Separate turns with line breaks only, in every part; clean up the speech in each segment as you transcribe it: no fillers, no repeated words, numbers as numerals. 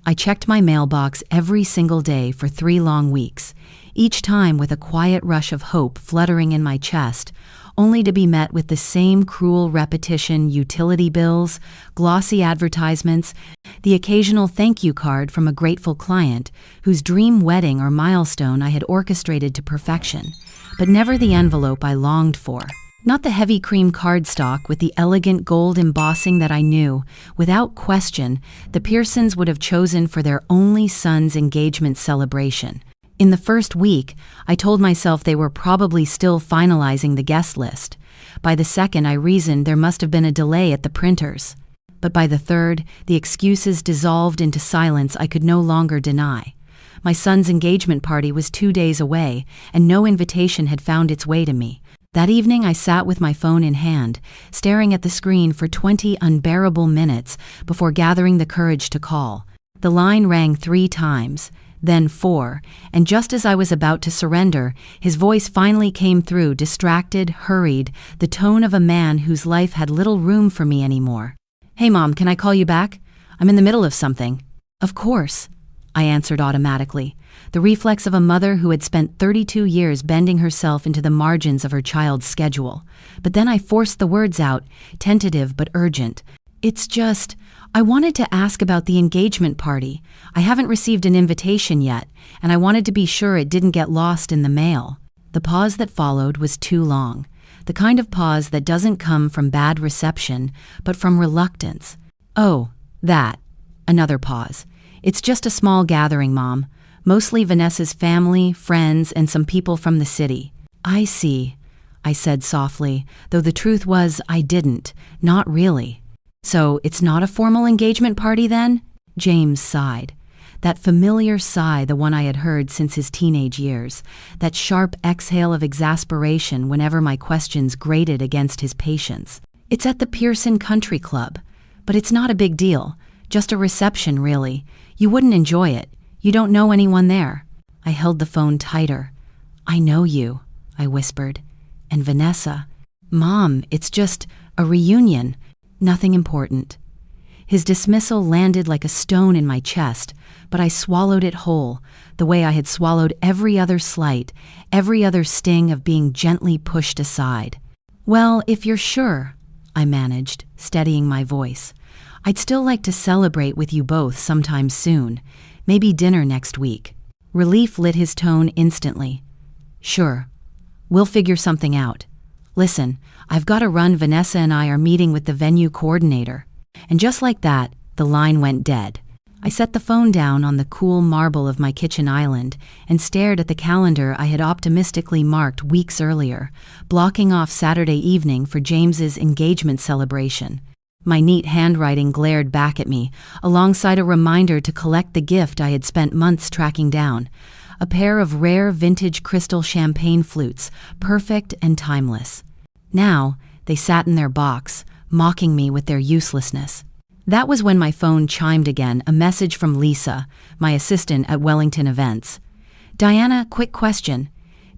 I checked my mailbox every single day for 3 long weeks, each time with a quiet rush of hope fluttering in my chest, only to be met with the same cruel repetition: utility bills, glossy advertisements, the occasional thank you card from a grateful client whose dream wedding or milestone I had orchestrated to perfection, but never the envelope I longed for. Not the heavy cream cardstock with the elegant gold embossing that I knew, without question, the Pearsons would have chosen for their only son's engagement celebration. In the first week, I told myself they were probably still finalizing the guest list. By the second, I reasoned there must have been a delay at the printers. But by the third, the excuses dissolved into silence I could no longer deny. My son's engagement party was 2 days away, and no invitation had found its way to me. That evening, I sat with my phone in hand, staring at the screen for 20 unbearable minutes before gathering the courage to call. The line rang 3 times. Then 4, and just as I was about to surrender, his voice finally came through, distracted, hurried, the tone of a man whose life had little room for me anymore. "Hey Mom, can I call you back? I'm in the middle of something." "Of course," I answered automatically, the reflex of a mother who had spent 32 years bending herself into the margins of her child's schedule. But then I forced the words out, tentative but urgent. "It's just, I wanted to ask about the engagement party. I haven't received an invitation yet, and I wanted to be sure it didn't get lost in the mail." The pause that followed was too long, the kind of pause that doesn't come from bad reception, but from reluctance. "Oh, that." Another pause. "It's just a small gathering, Mom. Mostly Vanessa's family, friends, and some people from the city." "I see," I said softly, though the truth was I didn't, not really. "So it's not a formal engagement party then?" James sighed. That familiar sigh, the one I had heard since his teenage years. That sharp exhale of exasperation whenever my questions grated against his patience. "It's at the Pearson Country Club. But it's not a big deal. Just a reception, really. You wouldn't enjoy it. You don't know anyone there." I held the phone tighter. "I know you," I whispered. "And Vanessa." "Mom, it's just a reunion. Nothing important." His dismissal landed like a stone in my chest, but I swallowed it whole, the way I had swallowed every other slight, every other sting of being gently pushed aside. "Well, if you're sure," I managed, steadying my voice. "I'd still like to celebrate with you both sometime soon, maybe dinner next week." Relief lit his tone instantly. "Sure. We'll figure something out. Listen, I've got to run. Vanessa and I are meeting with the venue coordinator." And just like that, the line went dead. I set the phone down on the cool marble of my kitchen island and stared at the calendar I had optimistically marked weeks earlier, blocking off Saturday evening for James's engagement celebration. My neat handwriting glared back at me, alongside a reminder to collect the gift I had spent months tracking down. A pair of rare vintage crystal champagne flutes, perfect and timeless. Now, they sat in their box, mocking me with their uselessness. That was when my phone chimed again, a message from Lisa, my assistant at Wellington Events. "Diana, quick question.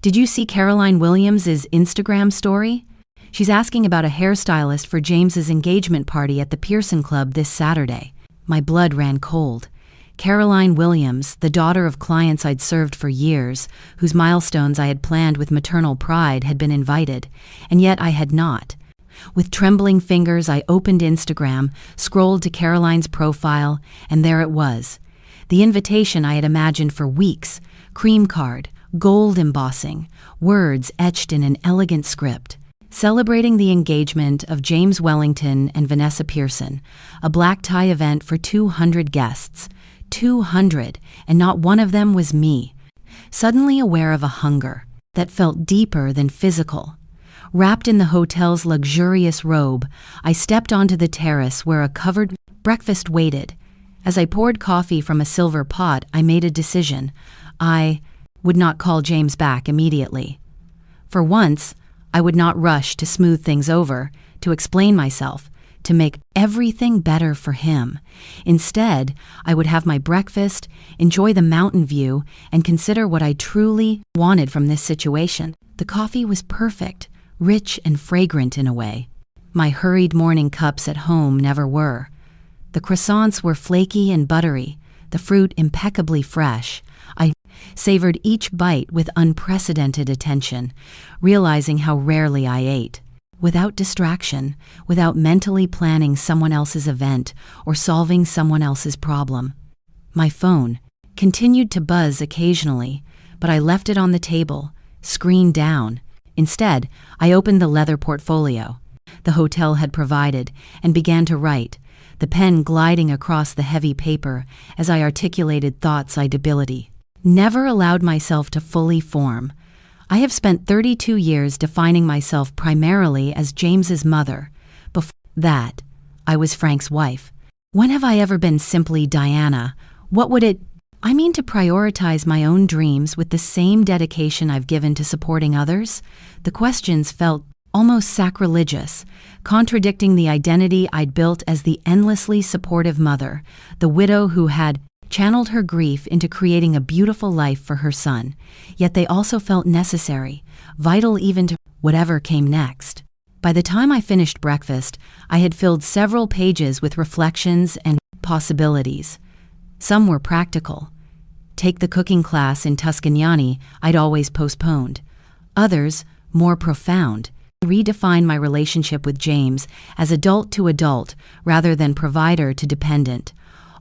Did you see Caroline Williams' Instagram story? She's asking about a hairstylist for James's engagement party at the Pearson Club this Saturday." My blood ran cold. Caroline Williams, the daughter of clients I'd served for years, whose milestones I had planned with maternal pride, had been invited, and yet I had not. With trembling fingers, I opened Instagram, scrolled to Caroline's profile, and there it was. The invitation I had imagined for weeks, cream card, gold embossing, words etched in an elegant script. Celebrating the engagement of James Wellington and Vanessa Pearson, a black tie event for 200 guests. 200, and not one of them was me. Suddenly aware of a hunger that felt deeper than physical. Wrapped in the hotel's luxurious robe, I stepped onto the terrace where a covered breakfast waited. As I poured coffee from a silver pot, I made a decision. I would not call James back immediately. For once, I would not rush to smooth things over, to explain myself, to make everything better for him. Instead, I would have my breakfast, enjoy the mountain view, and consider what I truly wanted from this situation. The coffee was perfect, rich and fragrant in a way. My hurried morning cups at home never were. The croissants were flaky and buttery, the fruit impeccably fresh. I savored each bite with unprecedented attention, realizing how rarely I ate. Without distraction, without mentally planning someone else's event or solving someone else's problem. My phone continued to buzz occasionally, but I left it on the table, screen down. Instead, I opened the leather portfolio the hotel had provided and began to write, the pen gliding across the heavy paper as I articulated thoughts I'd ability. Never allowed myself to fully form. I have spent 32 years defining myself primarily as James's mother. Before that, I was Frank's wife. When have I ever been simply Diana? What would it I mean to prioritize my own dreams with the same dedication I've given to supporting others? The questions felt almost sacrilegious, contradicting the identity I'd built as the endlessly supportive mother, the widow who had channeled her grief into creating a beautiful life for her son. Yet they also felt necessary, vital even to whatever came next. By the time I finished breakfast, I had filled several pages with reflections and possibilities. Some were practical. Take the cooking class in Tuscany I'd always postponed. Others, more profound. Redefine my relationship with James as adult to adult rather than provider to dependent.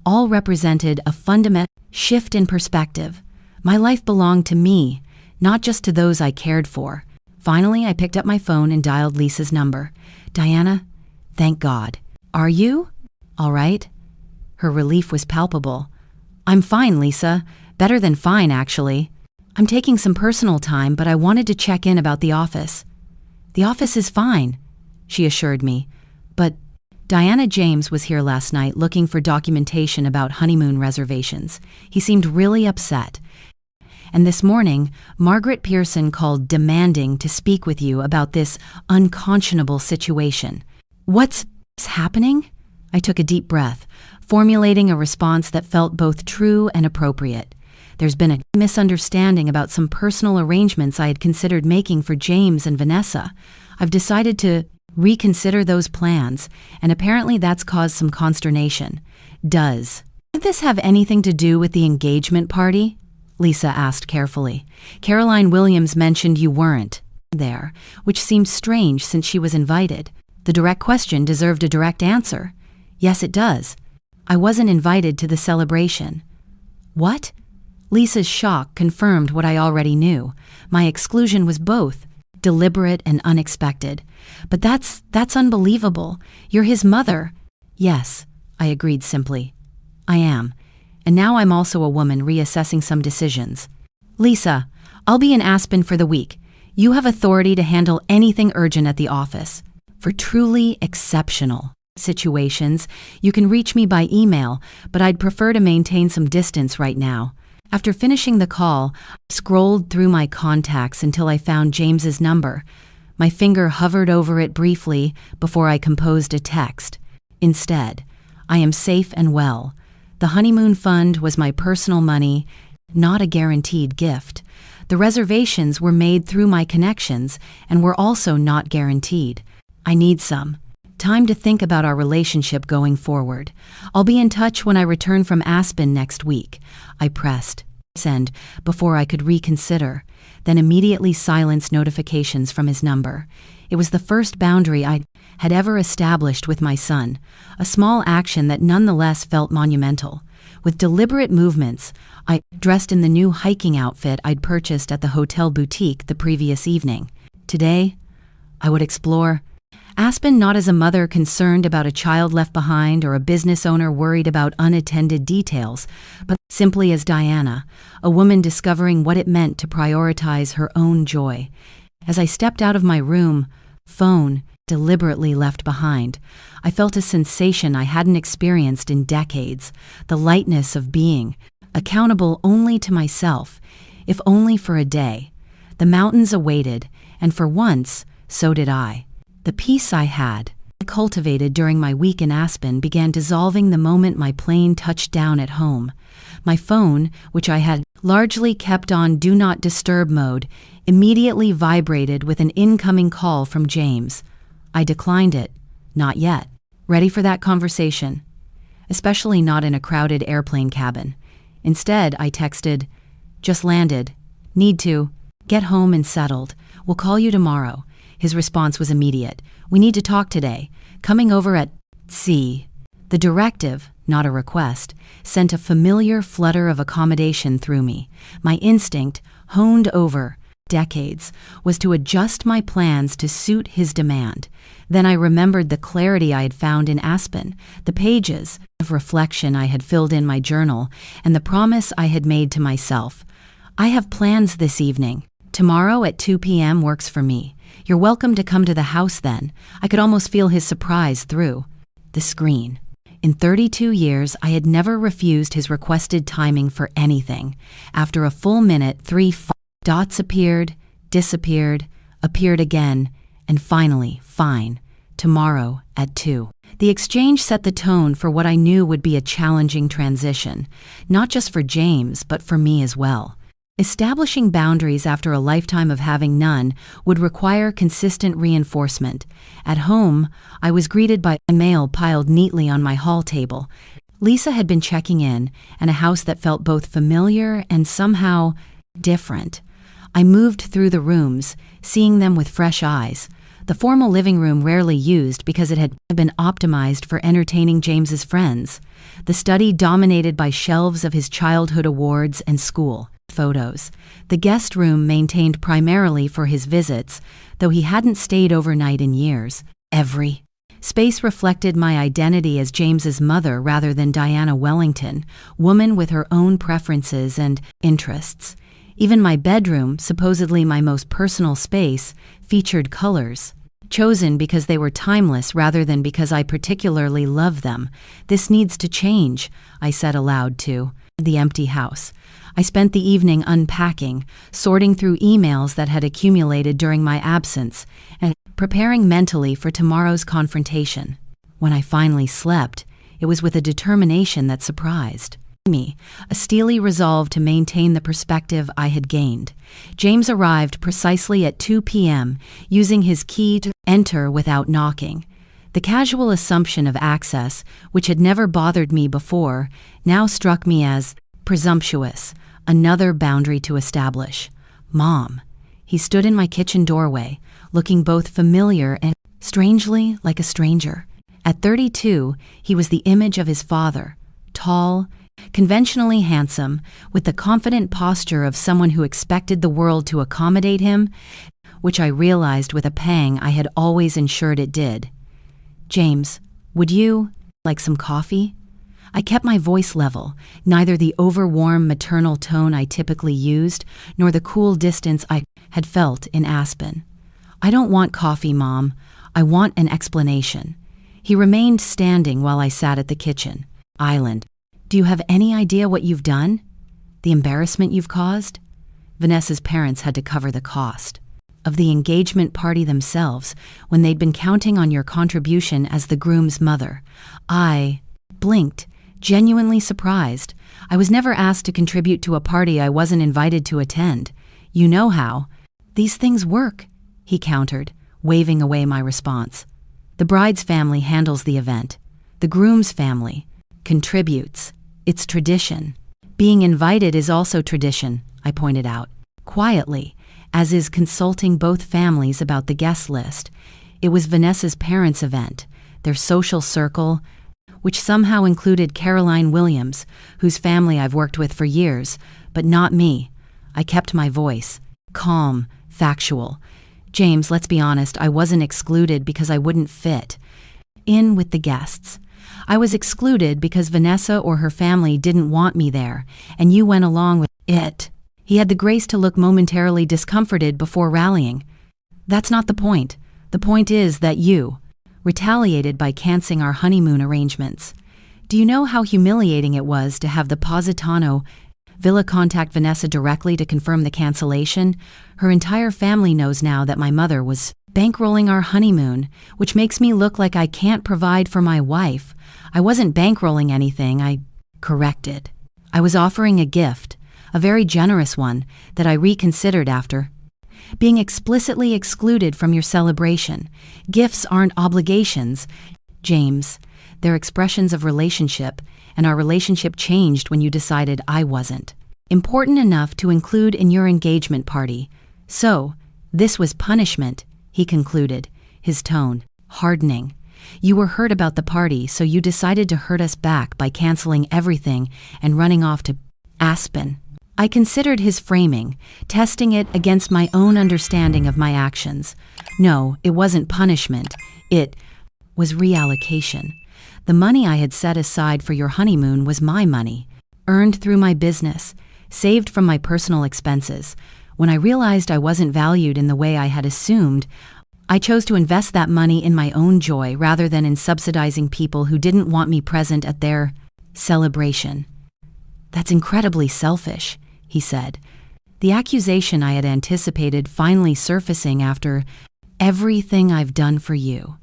All represented a fundamental shift in perspective. My life belonged to me, not just to those I cared for. Finally, I picked up my phone and dialed Lisa's number. Diana, thank God. Are you? All right. Her relief was palpable. I'm fine, Lisa. Better than fine, actually. I'm taking some personal time, but I wanted to check in about the office. The office is fine, she assured me. But Diana James was here last night looking for documentation about honeymoon reservations. He seemed really upset. And this morning, Margaret Pearson called demanding to speak with you about this unconscionable situation. What's happening? I took a deep breath, formulating a response that felt both true and appropriate. There's been a misunderstanding about some personal arrangements I had considered making for James and Vanessa. I've decided to reconsider those plans, and apparently that's caused some consternation. Does this have anything to do with the engagement party? Lisa asked carefully. Caroline Williams mentioned you weren't there, which seemed strange since she was invited. The direct question deserved a direct answer. Yes, it does. I wasn't invited to the celebration. What? Lisa's shock confirmed what I already knew. My exclusion was both deliberate and unexpected. But that's unbelievable. You're his mother. Yes, I agreed simply. I am. And now I'm also a woman reassessing some decisions. Lisa, I'll be in Aspen for the week. You have authority to handle anything urgent at the office. For truly exceptional situations, you can reach me by email, but I'd prefer to maintain some distance right now. After finishing the call, I scrolled through my contacts until I found James's number. My finger hovered over it briefly before I composed a text. Instead, I am safe and well. The honeymoon fund was my personal money, not a guaranteed gift. The reservations were made through my connections and were also not guaranteed. I need some time to think about our relationship going forward. I'll be in touch when I return from Aspen next week. I pressed send before I could reconsider, then immediately silenced notifications from his number. It was the first boundary I had ever established with my son, a small action that nonetheless felt monumental. With deliberate movements, I dressed in the new hiking outfit I'd purchased at the hotel boutique the previous evening. Today, I would explore Aspen not as a mother concerned about a child left behind or a business owner worried about unattended details, but simply as Diana, a woman discovering what it meant to prioritize her own joy. As I stepped out of my room, phone deliberately left behind, I felt a sensation I hadn't experienced in decades, the lightness of being, accountable only to myself, if only for a day. The mountains awaited, and for once, so did I. The peace I had cultivated during my week in Aspen began dissolving the moment my plane touched down at home. My phone, which I had largely kept on Do Not Disturb mode, immediately vibrated with an incoming call from James. I declined it. Not yet. Ready for that conversation? especially not in a crowded airplane cabin. Instead, I texted, "Just landed. Need to. Get home and settled. We'll call you tomorrow." His response was immediate. "We need to talk today. Coming over at C." The directive, not a request, sent a familiar flutter of accommodation through me. My instinct, honed over decades, was to adjust my plans to suit his demand. Then I remembered the clarity I had found in Aspen, the pages of reflection I had filled in my journal, and the promise I had made to myself. "I have plans this evening. Tomorrow at 2 p.m. works for me. You're welcome to come to the house then." I could almost feel his surprise through the screen. In 32 years, I had never refused his requested timing for anything. After a full minute, three dots appeared, disappeared, appeared again, and finally, fine, tomorrow at 2. The exchange set the tone for what I knew would be a challenging transition, not just for James, but for me as well. Establishing boundaries after a lifetime of having none would require consistent reinforcement. At home, I was greeted by a mail piled neatly on my hall table. Lisa had been checking in, and a house that felt both familiar and somehow different. I moved through the rooms, seeing them with fresh eyes. The formal living room rarely used because it had been optimized for entertaining James's friends. The study dominated by shelves of his childhood awards and school photos. The guest room maintained primarily for his visits, though he hadn't stayed overnight in years. Every space reflected my identity as James's mother rather than Diana Wellington, woman with her own preferences and interests. Even my bedroom, supposedly my most personal space, featured colors, chosen because they were timeless rather than because I particularly love them. "This needs to change," I said aloud to the empty house. I spent the evening unpacking, sorting through emails that had accumulated during my absence, and preparing mentally for tomorrow's confrontation. When I finally slept, it was with a determination that surprised me, a steely resolve to maintain the perspective I had gained. James arrived precisely at 2 p.m., using his key to enter without knocking. The casual assumption of access, which had never bothered me before, now struck me as presumptuous, another boundary to establish. "Mom." He stood in my kitchen doorway, looking both familiar and strangely like a stranger. At 32, he was the image of his father, tall, conventionally handsome, with the confident posture of someone who expected the world to accommodate him, which I realized with a pang I had always ensured it did. "James, would you like some coffee?" I kept my voice level, neither the overwarm maternal tone I typically used, nor the cool distance I had felt in Aspen. "I don't want coffee, Mom. I want an explanation." He remained standing while I sat at the kitchen island. "Do you have any idea what you've done? The embarrassment you've caused?" Vanessa's parents had to cover the cost of the engagement party themselves when they'd been counting on your contribution as the groom's mother. I blinked, genuinely surprised. I was never asked to contribute to a party I wasn't invited to attend. "You know how these things work," he countered, waving away my response. "The bride's family handles the event. The groom's family contributes. It's tradition." "Being invited is also tradition," I pointed out, quietly, as is consulting both families about the guest list. It was Vanessa's parents' event, their social circle, which somehow included Caroline Williams, whose family I've worked with for years, but not me. I kept my voice, calm, factual. "James, let's be honest, I wasn't excluded because I wouldn't fit in with the guests. I was excluded because Vanessa or her family didn't want me there, and you went along with it." He had the grace to look momentarily discomforted before rallying. "That's not the point. The point is that you retaliated by canceling our honeymoon arrangements. Do you know how humiliating it was to have the Positano Villa contact Vanessa directly to confirm the cancellation? Her entire family knows now that my mother was bankrolling our honeymoon, which makes me look like I can't provide for my wife. I wasn't bankrolling anything, I corrected. I was offering a gift, a very generous one, that I reconsidered after being explicitly excluded from your celebration. Gifts aren't obligations, James. They're expressions of relationship, and our relationship changed when you decided I wasn't important enough to include in your engagement party. So, this was punishment, he concluded, his tone hardening. You were hurt about the party, so you decided to hurt us back by canceling everything and running off to Aspen. I considered his framing, testing it against my own understanding of my actions. No, it wasn't punishment. It was reallocation. The money I had set aside for your honeymoon was my money, earned through my business, saved from my personal expenses. When I realized I wasn't valued in the way I had assumed, I chose to invest that money in my own joy rather than in subsidizing people who didn't want me present at their celebration. That's incredibly selfish, he said, the accusation I had anticipated finally surfacing after everything I've done for you.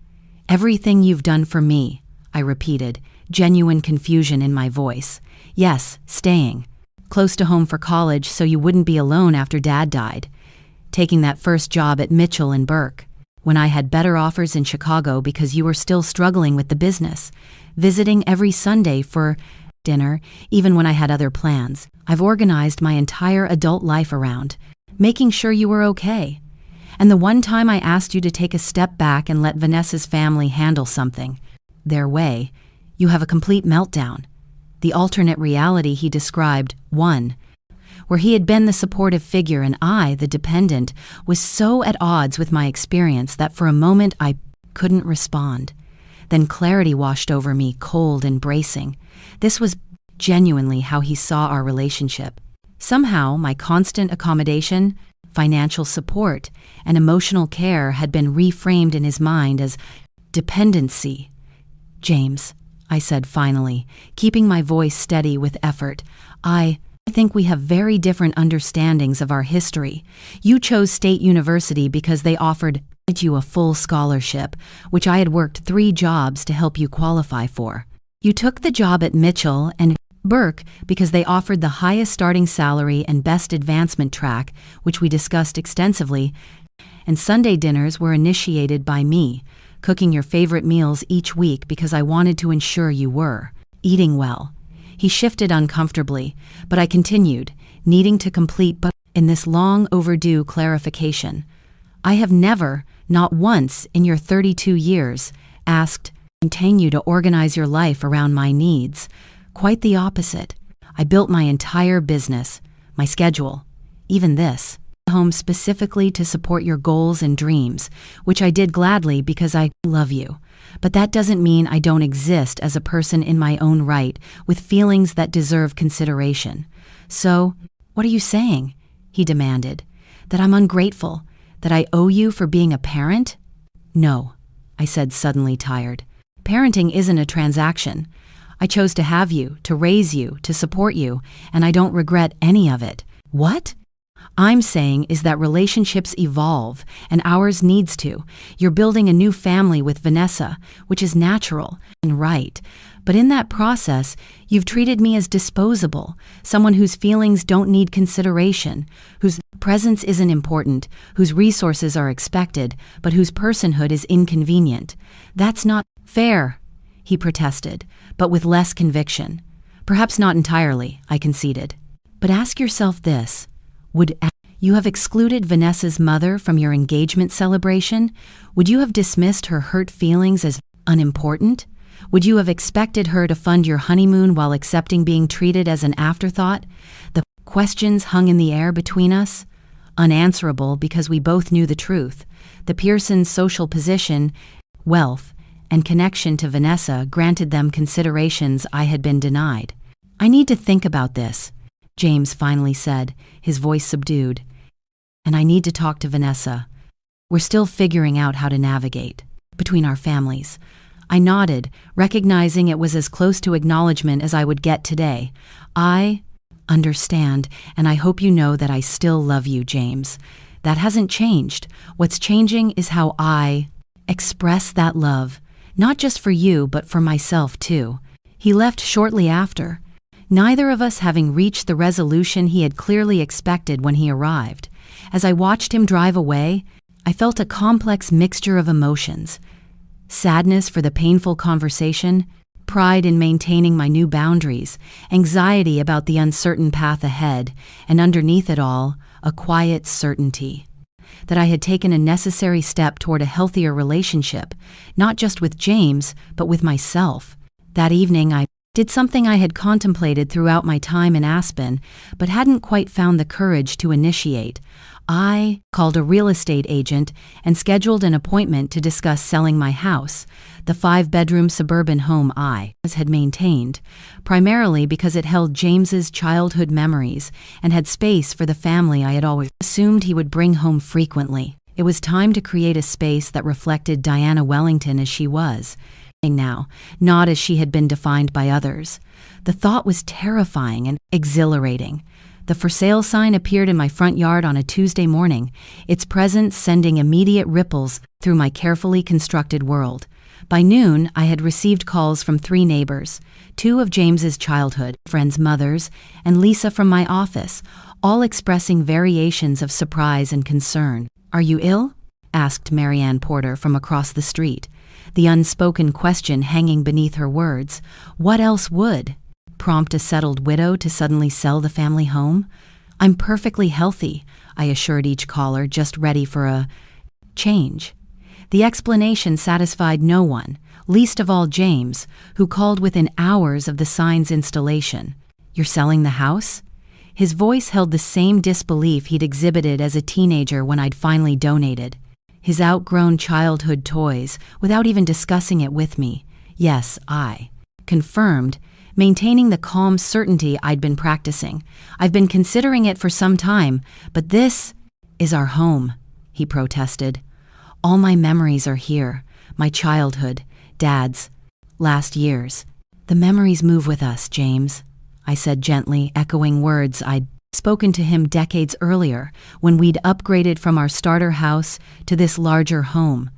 Everything you've done for me, I repeated, genuine confusion in my voice. Yes, staying close to home for college so you wouldn't be alone after Dad died. Taking that first job at Mitchell and Burke, when I had better offers in Chicago because you were still struggling with the business. Visiting every Sunday for dinner, even when I had other plans. I've organized my entire adult life around making sure you were okay. And the one time I asked you to take a step back and let Vanessa's family handle something their way, you have a complete meltdown. The alternate reality he described, one, where he had been the supportive figure and I, the dependent, was so at odds with my experience that for a moment I couldn't respond. Then clarity washed over me, cold and bracing. This was genuinely how he saw our relationship. Somehow, my constant accommodation, financial support, and emotional care had been reframed in his mind as dependency. James, I said finally, keeping my voice steady with effort, I think we have very different understandings of our history. You chose State University because they offered you a full scholarship, which I had worked 3 jobs to help you qualify for. You took the job at Mitchell and Burke because they offered the highest starting salary and best advancement track, which we discussed extensively, and Sunday dinners were initiated by me, cooking your favorite meals each week because I wanted to ensure you were eating well. He shifted uncomfortably, but I continued, needing to complete but in this long overdue clarification. I have never, not once in your 32 years, asked continue to organize your life around my needs. Quite the opposite. I built my entire business, my schedule, even this, home specifically to support your goals and dreams, which I did gladly because I love you. But that doesn't mean I don't exist as a person in my own right, with feelings that deserve consideration. So, what are you saying? He demanded. That I'm ungrateful? That I owe you for being a parent? No, I said, suddenly tired. Parenting isn't a transaction. I chose to have you, to raise you, to support you, and I don't regret any of it. What I'm saying is that relationships evolve, and ours needs to. You're building a new family with Vanessa, which is natural and right. But in that process, you've treated me as disposable, someone whose feelings don't need consideration, whose presence isn't important, whose resources are expected, but whose personhood is inconvenient. That's not fair, he protested, but with less conviction. Perhaps not entirely, I conceded. But ask yourself this. Would you have excluded Vanessa's mother from your engagement celebration? Would you have dismissed her hurt feelings as unimportant? Would you have expected her to fund your honeymoon while accepting being treated as an afterthought? The questions hung in the air between us, unanswerable because we both knew the truth. The Pearsons' social position, wealth, and connection to Vanessa granted them considerations I had been denied. I need to think about this, James finally said, his voice subdued. And I need to talk to Vanessa. We're still figuring out how to navigate between our families. I nodded, recognizing it was as close to acknowledgement as I would get today. I understand, and I hope you know that I still love you, James. That hasn't changed. What's changing is how I express that love, not just for you, but for myself too. He left shortly after, neither of us having reached the resolution he had clearly expected when he arrived. As I watched him drive away, I felt a complex mixture of emotions. Sadness for the painful conversation, pride in maintaining my new boundaries, anxiety about the uncertain path ahead, and underneath it all, a quiet certainty that I had taken a necessary step toward a healthier relationship, not just with James, but with myself. That evening I did something I had contemplated throughout my time in Aspen, but hadn't quite found the courage to initiate. I called a real estate agent and scheduled an appointment to discuss selling my house, the 5-bedroom suburban home I had maintained, primarily because it held James's childhood memories and had space for the family I had always assumed he would bring home frequently. It was time to create a space that reflected Diana Wellington as she was now, not as she had been defined by others. The thought was terrifying and exhilarating. The for sale sign appeared in my front yard on a Tuesday morning, its presence sending immediate ripples through my carefully constructed world. By noon, I had received calls from 3 neighbors, 2 of James's childhood friends' mothers, and Lisa from my office, all expressing variations of surprise and concern. "Are you ill?" asked Marianne Porter from across the street, the unspoken question hanging beneath her words. What else would prompt a settled widow to suddenly sell the family home? "I'm perfectly healthy," I assured each caller, just ready for a change. The explanation satisfied no one, least of all James, who called within hours of the sign's installation. "You're selling the house?" His voice held the same disbelief he'd exhibited as a teenager when I'd finally donated his outgrown childhood toys without even discussing it with me. "Yes," I confirmed, maintaining the calm certainty I'd been practicing. "I've been considering it for some time, but this is our home," he protested. "All my memories are here, my childhood, Dad's, last year's. The memories move with us, James," I said gently, echoing words I'd spoken to him decades earlier when we'd upgraded from our starter house to this larger home.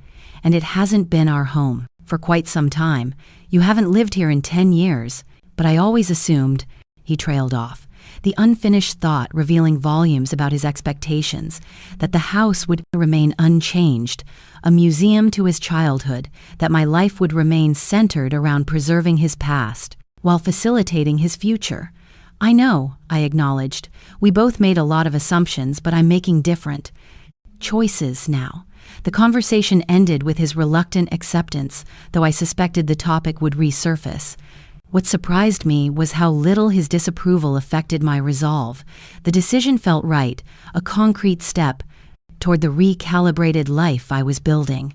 "And it hasn't been our home for quite some time. You haven't lived here in 10 years. But I always assumed," he trailed off, the unfinished thought revealing volumes about his expectations, "that the house would remain unchanged, a museum to his childhood, that my life would remain centered around preserving his past while facilitating his future." "I know," I acknowledged. "We both made a lot of assumptions, but I'm making different choices now." The conversation ended with his reluctant acceptance, though I suspected the topic would resurface. What surprised me was how little his disapproval affected my resolve. The decision felt right, a concrete step toward the recalibrated life I was building.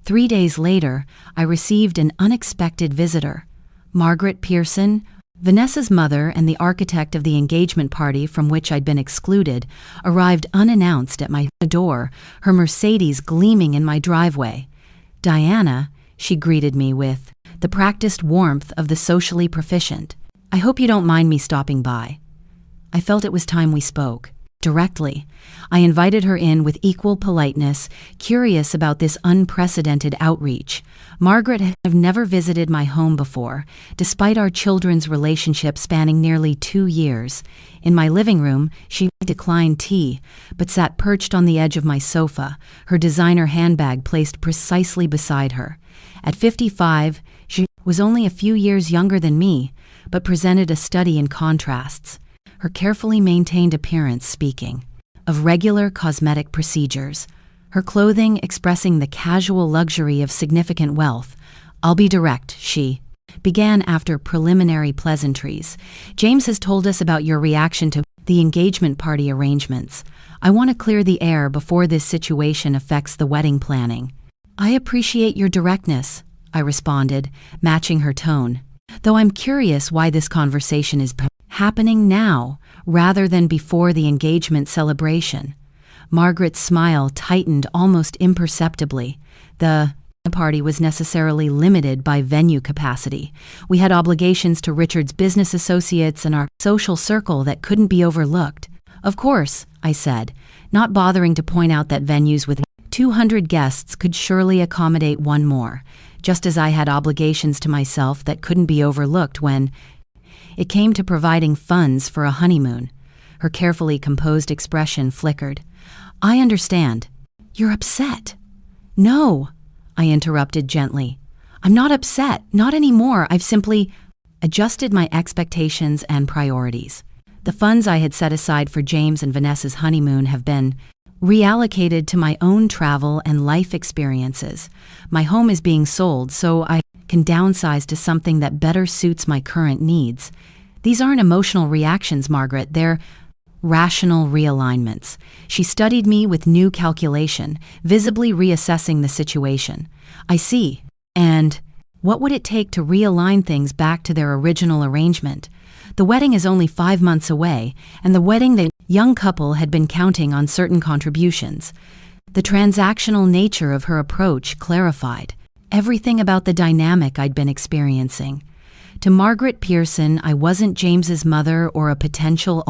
3 days later, I received an unexpected visitor. Margaret Pearson, Vanessa's mother and the architect of the engagement party from which I'd been excluded, arrived unannounced at my door, her Mercedes gleaming in my driveway. "Diana," she greeted me with the practiced warmth of the socially proficient. "I hope you don't mind me stopping by." I felt it was time we spoke. Directly, I invited her in with equal politeness, curious about this unprecedented outreach. Margaret had never visited my home before, despite our children's relationship spanning nearly 2 years. In my living room, she declined tea, but sat perched on the edge of my sofa, her designer handbag placed precisely beside her. At 55, she was only a few years younger than me, but presented a study in contrasts. Her carefully maintained appearance speaking of regular cosmetic procedures, her clothing expressing the casual luxury of significant wealth. "I'll be direct," she began after preliminary pleasantries. "James has told us about your reaction to the engagement party arrangements. I want to clear the air before this situation affects the wedding planning." "I appreciate your directness," I responded, matching her tone, "though I'm curious why this conversation is happening now, rather than before the engagement celebration." Margaret's smile tightened almost imperceptibly. The party was necessarily limited by venue capacity. We had obligations to Richard's business associates and our social circle that couldn't be overlooked. "Of course," I said, not bothering to point out that venues with 200 guests could surely accommodate one more, just as I had obligations to myself that couldn't be overlooked when it came to providing funds for a honeymoon. Her carefully composed expression flickered. "I understand. You're upset." "No," I interrupted gently. I'm not upset, not anymore. I've simply adjusted my expectations and priorities. The funds I had set aside for James and Vanessa's honeymoon have been reallocated to my own travel and life experiences. My home is being sold, so I can downsize to something that better suits my current needs. These aren't emotional reactions, Margaret. They're rational realignments. She studied me with new calculation, visibly reassessing the situation. I see. And what would it take to realign things back to their original arrangement? The wedding is only 5 months away, and the young couple had been counting on certain contributions. The transactional nature of her approach clarified everything about the dynamic I'd been experiencing. To Margaret Pearson, I wasn't James's mother or a potential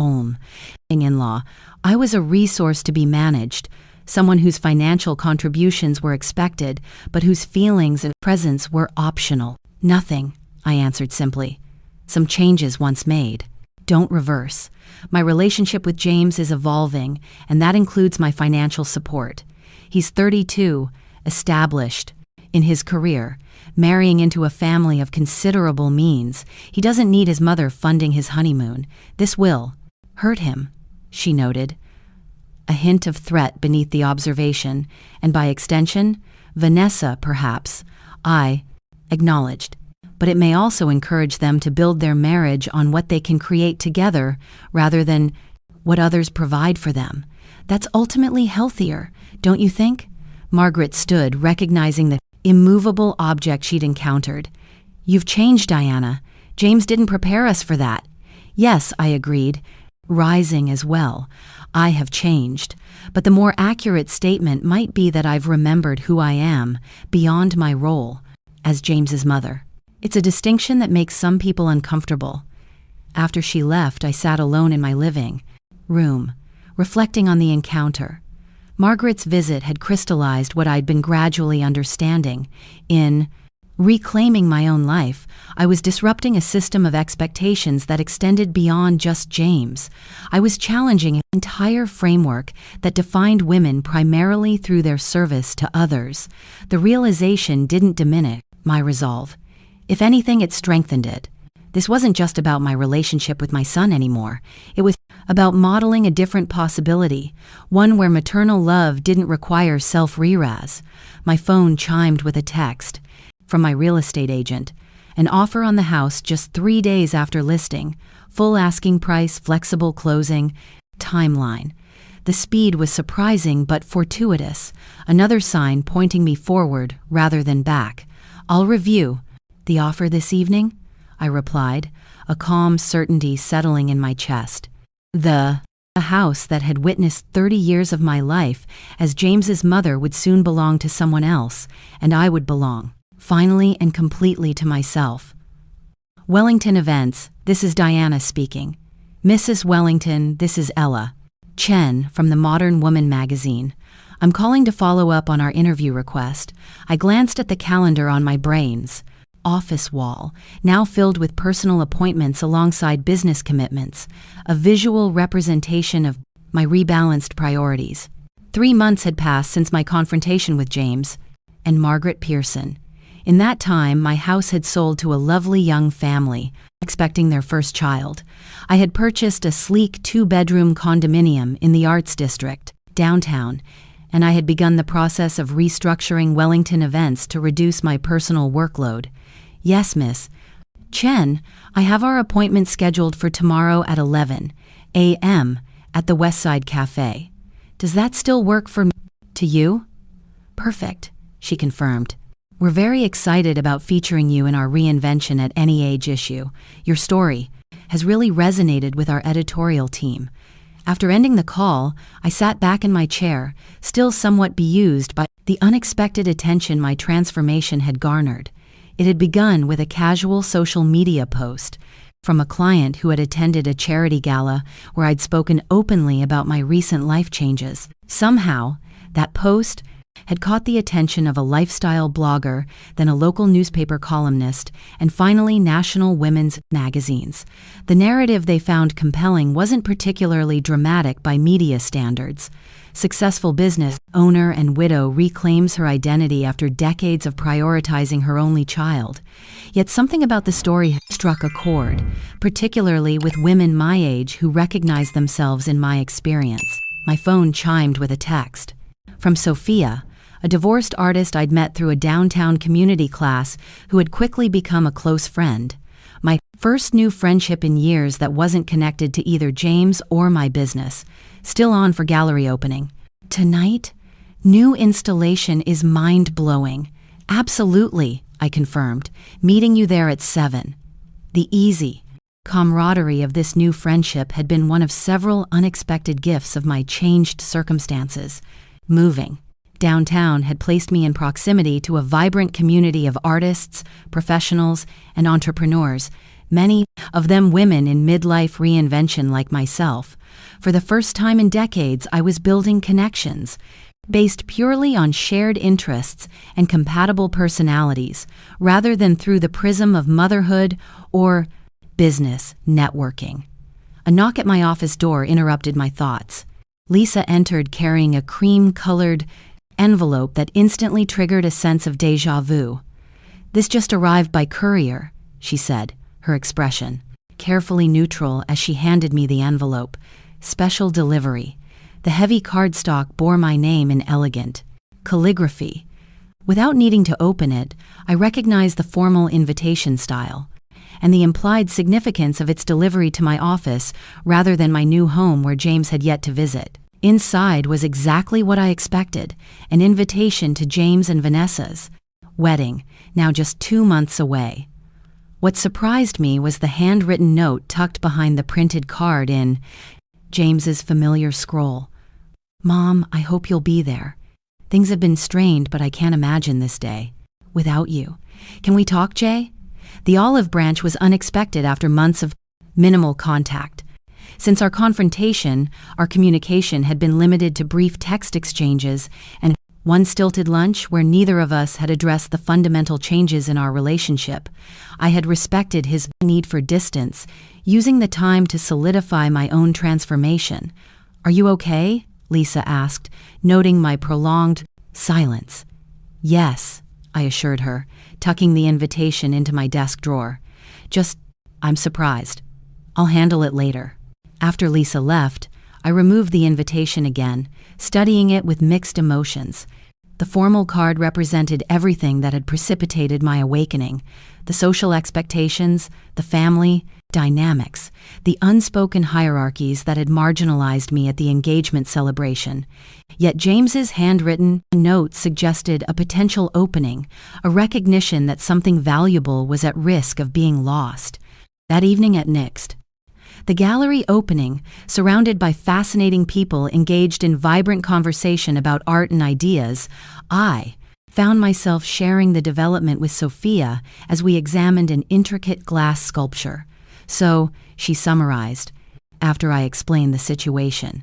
in-law. I was a resource to be managed, someone whose financial contributions were expected, but whose feelings and presence were optional. Nothing, I answered simply. Some changes once made. Don't reverse. My relationship with James is evolving, and that includes my financial support. He's 32, established in his career, marrying into a family of considerable means. He doesn't need his mother funding his honeymoon. This will hurt him, she noted. A hint of threat beneath the observation, and by extension, Vanessa, perhaps, I acknowledged. But it may also encourage them to build their marriage on what they can create together rather than what others provide for them. That's ultimately healthier, don't you think? Margaret stood, recognizing the immovable object she'd encountered. You've changed, Diana. James didn't prepare us for that. Yes, I agreed, rising as well. I have changed. But the more accurate statement might be that I've remembered who I am, beyond my role as James's mother. It's a distinction that makes some people uncomfortable. After she left, I sat alone in my living room, reflecting on the encounter. Margaret's visit had crystallized what I'd been gradually understanding. In reclaiming my own life, I was disrupting a system of expectations that extended beyond just James. I was challenging an entire framework that defined women primarily through their service to others. The realization didn't diminish my resolve. If anything, it strengthened it. This wasn't just about my relationship with my son anymore. It was about modeling a different possibility, one where maternal love didn't require self-reraz. My phone chimed with a text from my real estate agent, an offer on the house just 3 days after listing, full asking price, flexible closing, timeline. The speed was surprising but fortuitous, another sign pointing me forward rather than back. I'll review the offer this evening, I replied, a calm certainty settling in my chest. The house that had witnessed 30 years of my life as James's mother would soon belong to someone else, and I would belong, finally and completely, to myself. Wellington Events, this is Diana speaking. Mrs. Wellington, this is Ella. Chen from the Modern Woman magazine. I'm calling to follow up on our interview request. I glanced at the calendar on my brain's office wall, now filled with personal appointments alongside business commitments, a visual representation of my rebalanced priorities. 3 months had passed since my confrontation with James and Margaret Pearson. In that time, my house had sold to a lovely young family, expecting their first child. I had purchased a sleek 2-bedroom condominium in the Arts District, downtown, and I had begun the process of restructuring Wellington Events to reduce my personal workload. Yes, Miss Chen, I have our appointment scheduled for tomorrow at 11 a.m. at the Westside Cafe. Does that still work to you? Perfect, she confirmed. We're very excited about featuring you in our reinvention at Any Age issue. Your story has really resonated with our editorial team. After ending the call, I sat back in my chair, still somewhat bemused by the unexpected attention my transformation had garnered. It had begun with a casual social media post from a client who had attended a charity gala where I'd spoken openly about my recent life changes. Somehow, that post had caught the attention of a lifestyle blogger, then a local newspaper columnist, and finally national women's magazines. The narrative they found compelling wasn't particularly dramatic by media standards. Successful business owner and widow reclaims her identity after decades of prioritizing her only child. Yet something about the story struck a chord, particularly with women my age who recognize themselves in my experience. My phone chimed with a text from Sophia, a divorced artist I'd met through a downtown community class who had quickly become a close friend. My first new friendship in years that wasn't connected to either James or my business. Still on for gallery opening. Tonight? New installation is mind-blowing. Absolutely, I confirmed. Meeting you there at 7. The easy camaraderie of this new friendship had been one of several unexpected gifts of my changed circumstances. Moving downtown had placed me in proximity to a vibrant community of artists, professionals, and entrepreneurs, many of them women in midlife reinvention like myself. For the first time in decades, I was building connections based purely on shared interests and compatible personalities, rather than through the prism of motherhood or business networking. A knock at my office door interrupted my thoughts. Lisa entered carrying a cream-colored envelope that instantly triggered a sense of déjà vu. "This just arrived by courier," she said, her expression carefully neutral as she handed me the envelope. "Special delivery." The heavy cardstock bore my name in elegant calligraphy. Without needing to open it, I recognized the formal invitation style and the implied significance of its delivery to my office rather than my new home where James had yet to visit. Inside was exactly what I expected, an invitation to James and Vanessa's wedding, now just 2 months away. What surprised me was the handwritten note tucked behind the printed card in James's familiar scroll. "Mom, I hope you'll be there. Things have been strained, but I can't imagine this day without you. Can we talk, Jay?" The olive branch was unexpected after months of minimal contact. Since our confrontation, our communication had been limited to brief text exchanges and one stilted lunch where neither of us had addressed the fundamental changes in our relationship. I had respected his need for distance, using the time to solidify my own transformation. "Are you okay?" Lisa asked, noting my prolonged silence. "Yes," I assured her, tucking the invitation into my desk drawer. I'm surprised. I'll handle it later." After Lisa left, I removed the invitation again, studying it with mixed emotions. The formal card represented everything that had precipitated my awakening: the social expectations, the family dynamics, the unspoken hierarchies that had marginalized me at the engagement celebration. Yet James's handwritten note suggested a potential opening, a recognition that something valuable was at risk of being lost. That evening at Next, the gallery opening, surrounded by fascinating people engaged in vibrant conversation about art and ideas, I found myself sharing the development with Sophia as we examined an intricate glass sculpture. "So," she summarized, after I explained the situation,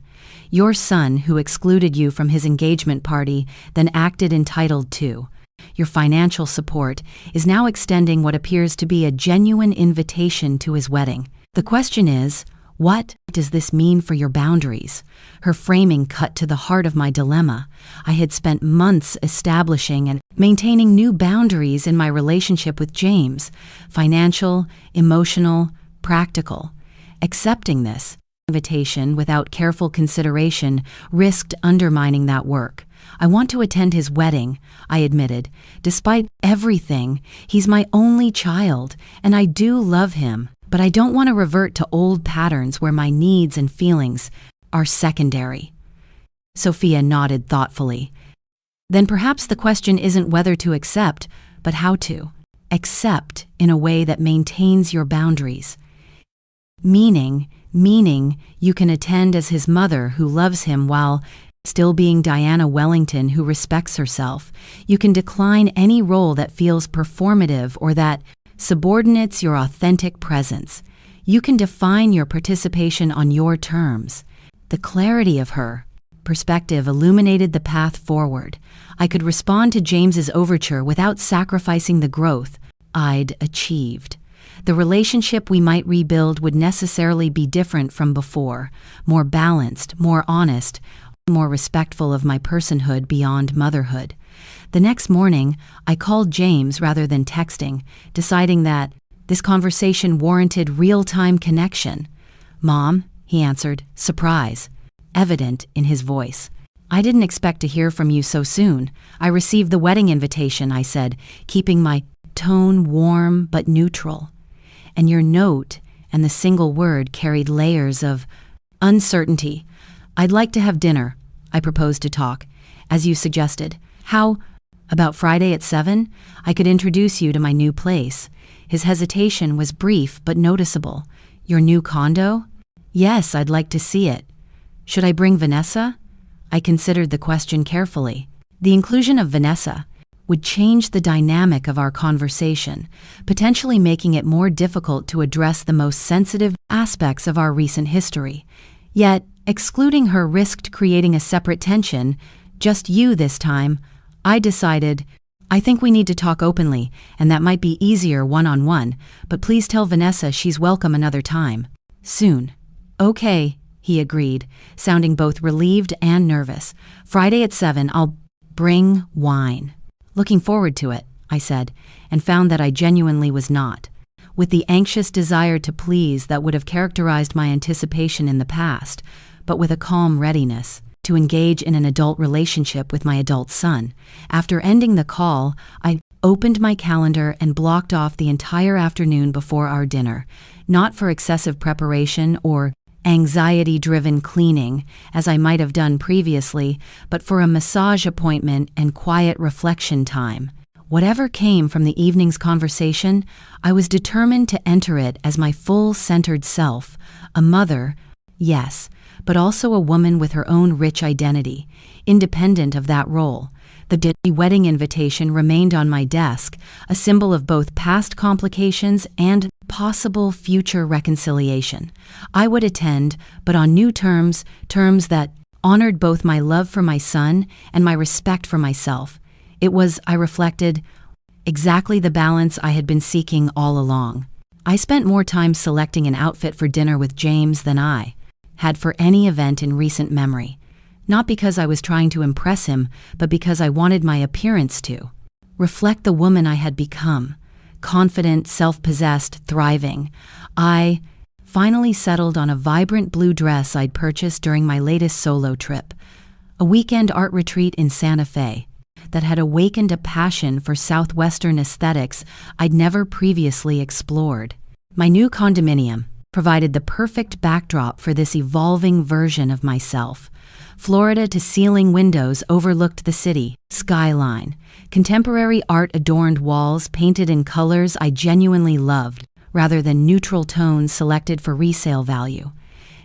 "your son, who excluded you from his engagement party, then acted entitled to your financial support, is now extending what appears to be a genuine invitation to his wedding. The question is, what does this mean for your boundaries?" Her framing cut to the heart of my dilemma. I had spent months establishing and maintaining new boundaries in my relationship with James: financial, emotional, practical. Accepting this invitation without careful consideration risked undermining that work. "I want to attend his wedding," I admitted. "Despite everything, he's my only child, and I do love him. But I don't want to revert to old patterns where my needs and feelings are secondary." Sophia nodded thoughtfully. "Then perhaps the question isn't whether to accept, but how to accept in a way that maintains your boundaries. Meaning you can attend as his mother who loves him while still being Diana Wellington who respects herself. You can decline any role that feels performative or that subordinates your authentic presence. You can define your participation on your terms." The clarity of her perspective illuminated the path forward. I could respond to James's overture without sacrificing the growth I'd achieved. The relationship we might rebuild would necessarily be different from before, more balanced, more honest, more respectful of my personhood beyond motherhood. The next morning, I called James rather than texting, deciding that this conversation warranted real-time connection. "Mom," he answered, surprise evident in his voice. "I didn't expect to hear from you so soon. I received the wedding invitation," I said, keeping my tone warm but neutral. "And your note," and the single word carried layers of uncertainty. "I'd like to have dinner," I proposed to talk, "as you suggested. How about Friday at 7? I could introduce you to my new place." His hesitation was brief but noticeable. "Your new condo?" "Yes, I'd like to see it." "Should I bring Vanessa?" I considered the question carefully. The inclusion of Vanessa would change the dynamic of our conversation, potentially making it more difficult to address the most sensitive aspects of our recent history. Yet, excluding her risked creating a separate tension. "Just you this time," I decided. "I think we need to talk openly, and that might be easier one-on-one, but please tell Vanessa she's welcome another time. Soon." "Okay," he agreed, sounding both relieved and nervous. "Friday at 7, I'll bring wine." "Looking forward to it," I said, and found that I genuinely was not. With the anxious desire to please that would have characterized my anticipation in the past, but with a calm readiness to engage in an adult relationship with my adult son. After ending the call, I opened my calendar and blocked off the entire afternoon before our dinner, not for excessive preparation or anxiety-driven cleaning, as I might have done previously, but for a massage appointment and quiet reflection time. Whatever came from the evening's conversation, I was determined to enter it as my full centered self, a mother, yes, but also a woman with her own rich identity, independent of that role. The wedding invitation remained on my desk, a symbol of both past complications and possible future reconciliation. I would attend, but on new terms that honored both my love for my son and my respect for myself. It was, I reflected, exactly the balance I had been seeking all along. I spent more time selecting an outfit for dinner with James than I had for any event in recent memory. Not because I was trying to impress him, but because I wanted my appearance to reflect the woman I had become, confident, self-possessed, thriving. I finally settled on a vibrant blue dress I'd purchased during my latest solo trip, a weekend art retreat in Santa Fe that had awakened a passion for Southwestern aesthetics I'd never previously explored. My new condominium provided the perfect backdrop for this evolving version of myself. Florida-to-ceiling windows overlooked the city skyline. Contemporary art-adorned walls painted in colors I genuinely loved, rather than neutral tones selected for resale value.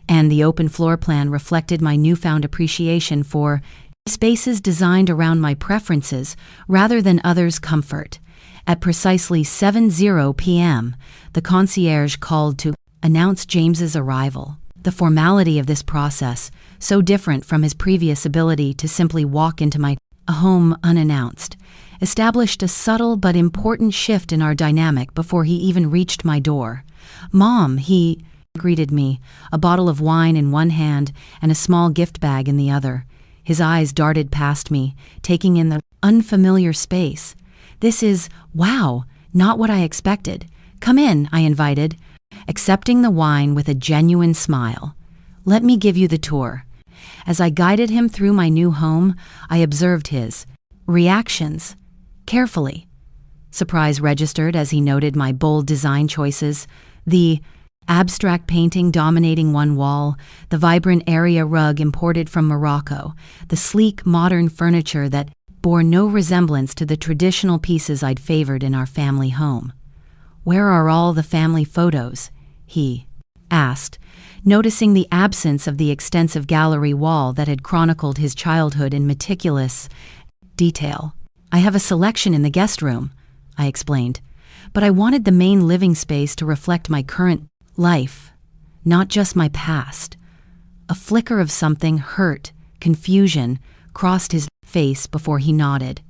And the open floor plan reflected my newfound appreciation for spaces designed around my preferences rather than others' comfort. At precisely 7:00 p.m., the concierge called to announce James's arrival. The formality of this process, so different from his previous ability to simply walk into my home unannounced, established a subtle but important shift in our dynamic before he even reached my door. "Mom," he greeted me, a bottle of wine in one hand and a small gift bag in the other. His eyes darted past me, taking in the unfamiliar space. "This is, wow, not what I expected. Come in," I invited, accepting the wine with a genuine smile. "Let me give you the tour." As I guided him through my new home, I observed his reactions carefully. Surprise registered as he noted my bold design choices, the abstract painting dominating one wall, the vibrant area rug imported from Morocco, the sleek modern furniture that bore no resemblance to the traditional pieces I'd favored in our family home. "Where are all the family photos?" he asked, noticing the absence of the extensive gallery wall that had chronicled his childhood in meticulous detail. "I have a selection in the guest room," I explained, "but I wanted the main living space to reflect my current life, not just my past." A flicker of something hurt Confusion crossed his face before he nodded.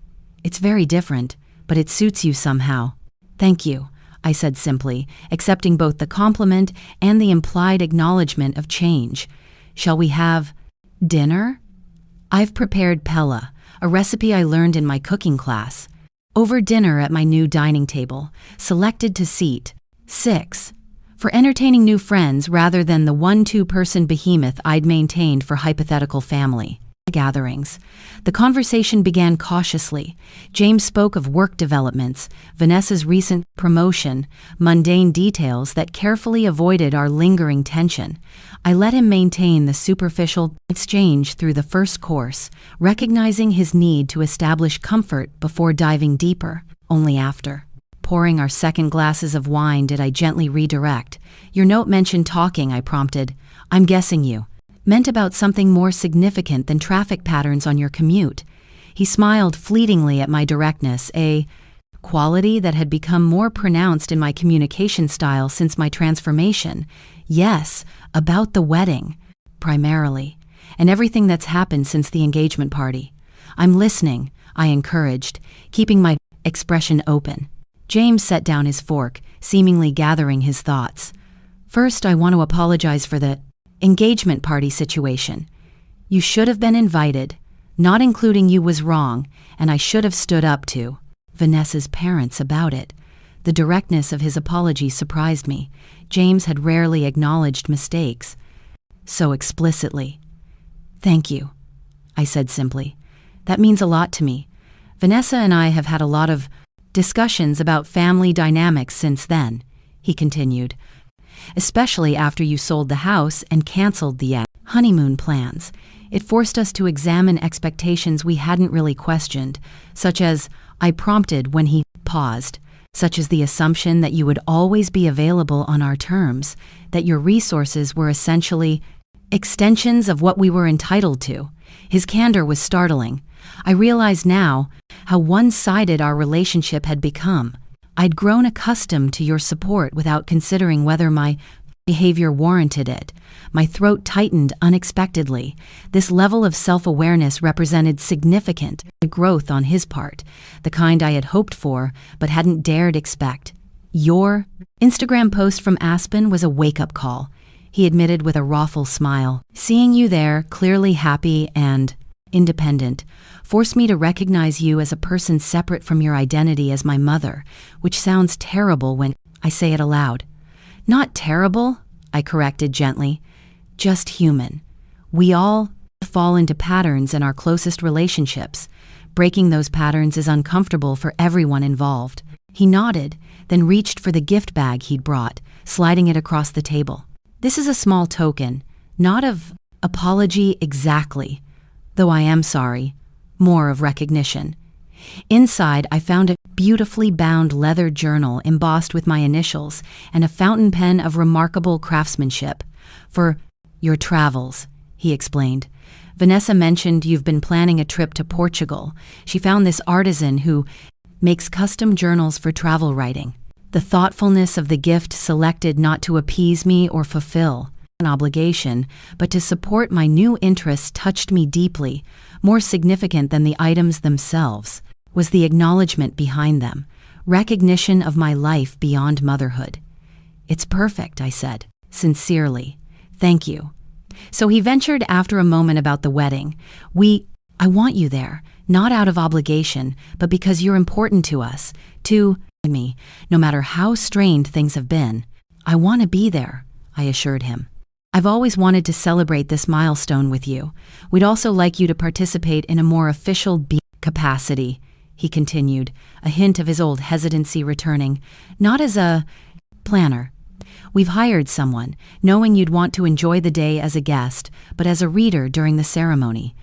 "It's very different, but it suits you somehow." "Thank you," I said simply, accepting both the compliment and the implied acknowledgement of change. "Shall we have dinner?" "I've prepared pella, a recipe I learned in my cooking class." Over dinner at my new dining table, selected to seat 6, for entertaining new friends rather than the 1-2-person behemoth I'd maintained for hypothetical family gatherings. The conversation began cautiously. James spoke of work developments, Vanessa's recent promotion, mundane details that carefully avoided our lingering tension. I let him maintain the superficial exchange through the first course, recognizing his need to establish comfort before diving deeper. Only after pouring our second glasses of wine did I gently redirect. "Your note mentioned talking," I prompted. "I'm guessing you meant about something more significant than traffic patterns on your commute." He smiled fleetingly at my directness, a quality that had become more pronounced in my communication style since my transformation. "Yes, about the wedding, primarily, and everything that's happened since the engagement party." "I'm listening," I encouraged, keeping my expression open. James set down his fork, seemingly gathering his thoughts. "First, I want to apologize for the engagement party situation. You should have been invited. Not including you was wrong, and I should have stood up to Vanessa's parents about it." The directness of his apology surprised me. James had rarely acknowledged mistakes so explicitly. "Thank you," I said simply. "That means a lot to me. Vanessa and I have had a lot of discussions about family dynamics since then," he continued. "Especially after you sold the house and canceled the honeymoon plans. It forced us to examine expectations we hadn't really questioned, such as," I prompted when he paused, "such as the assumption that you would always be available on our terms, that your resources were essentially extensions of what we were entitled to." His candor was startling. I realized now how one-sided our relationship had become. I'd grown accustomed to your support without considering whether my behavior warranted it. My throat tightened unexpectedly. This level of self-awareness represented significant growth on his part, the kind I had hoped for but hadn't dared expect. "Your Instagram post from Aspen was a wake-up call," he admitted with a rueful smile. "Seeing you there, clearly happy and independent, forced me to recognize you as a person separate from your identity as my mother, which sounds terrible when I say it aloud." "Not terrible," I corrected gently, "just human. We all fall into patterns in our closest relationships. Breaking those patterns is uncomfortable for everyone involved." He nodded, then reached for the gift bag he'd brought, sliding it across the table. "This is a small token, not of apology exactly, though I am sorry, more of recognition." Inside, I found a beautifully bound leather journal embossed with my initials and a fountain pen of remarkable craftsmanship. "For your travels," he explained. "Vanessa mentioned you've been planning a trip to Portugal. She found this artisan who makes custom journals for travel writing." The thoughtfulness of the gift, selected not to appease me or fulfill an obligation, but to support my new interests, touched me deeply. More significant than the items themselves was the acknowledgement behind them, recognition of my life beyond motherhood. "It's perfect," I said, sincerely. "Thank you." So he ventured after a moment about the wedding. "I want you there, not out of obligation, but because you're important to us, to me, no matter how strained things have been. I want to be there," I assured him. "I've always wanted to celebrate this milestone with you. We'd also like you to participate in a more official capacity," he continued, a hint of his old hesitancy returning. "Not as a planner. We've hired someone, knowing you'd want to enjoy the day as a guest, but as a reader during the ceremony.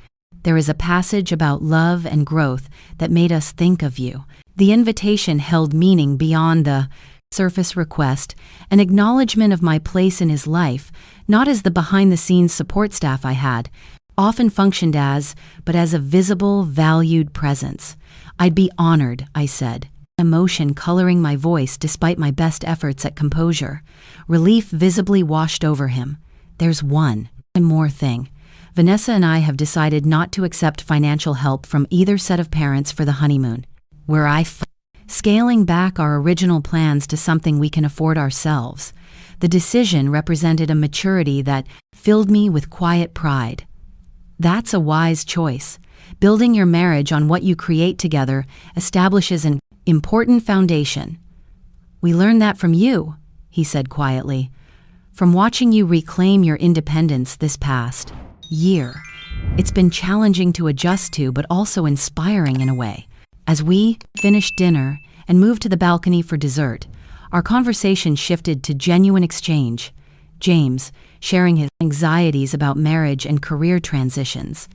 There is a passage about love and growth that made us think of you." The invitation held meaning beyond the surface request, an acknowledgement of my place in his life, not as the behind-the-scenes support staff I had often functioned as, but as a visible, valued presence. "I'd be honored," I said, emotion coloring my voice despite my best efforts at composure. Relief visibly washed over him. "There's one more thing. Vanessa and I have decided not to accept financial help from either set of parents for the honeymoon. Scaling back our original plans to something we can afford ourselves. The decision represented a maturity that filled me with quiet pride. That's a wise choice. Building your marriage on what you create together establishes an important foundation. We learned that from you, he said quietly, from watching you reclaim your independence this past year. It's been challenging to adjust to, but also inspiring in a way. As we finished dinner and moved to the balcony for dessert, our conversation shifted to genuine exchange. James sharing his anxieties about marriage and career transitions,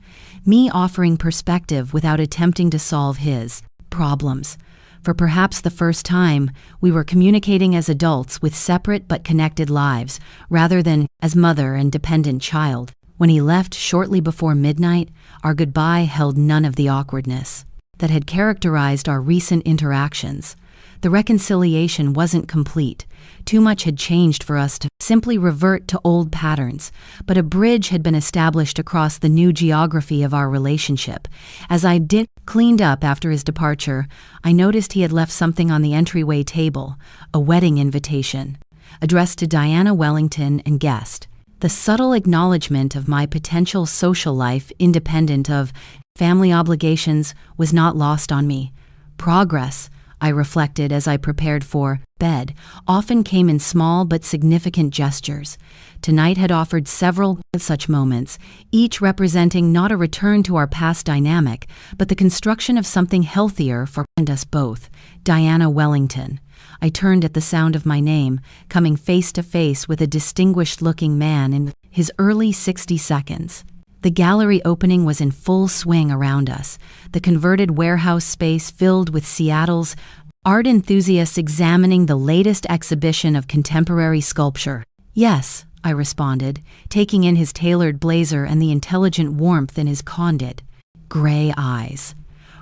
me offering perspective without attempting to solve his problems. For perhaps the first time, we were communicating as adults with separate but connected lives, rather than as mother and dependent child. When he left shortly before midnight, our goodbye held none of the awkwardness that had characterized our recent interactions. The reconciliation wasn't complete. Too much had changed for us to simply revert to old patterns, but a bridge had been established across the new geography of our relationship. As I cleaned up after his departure, I noticed he had left something on the entryway table, a wedding invitation, addressed to Diana Wellington and guest. The subtle acknowledgement of my potential social life independent of family obligations was not lost on me. Progress, I reflected as I prepared for bed, often came in small but significant gestures. Tonight had offered several such moments, each representing not a return to our past dynamic, but the construction of something healthier for us both. Diana Wellington. I turned at the sound of my name, coming face to face with a distinguished-looking man in his early 60s. The gallery opening was in full swing around us, the converted warehouse space filled with Seattle's art enthusiasts examining the latest exhibition of contemporary sculpture. Yes, I responded, taking in his tailored blazer and the intelligent warmth in his candid gray eyes.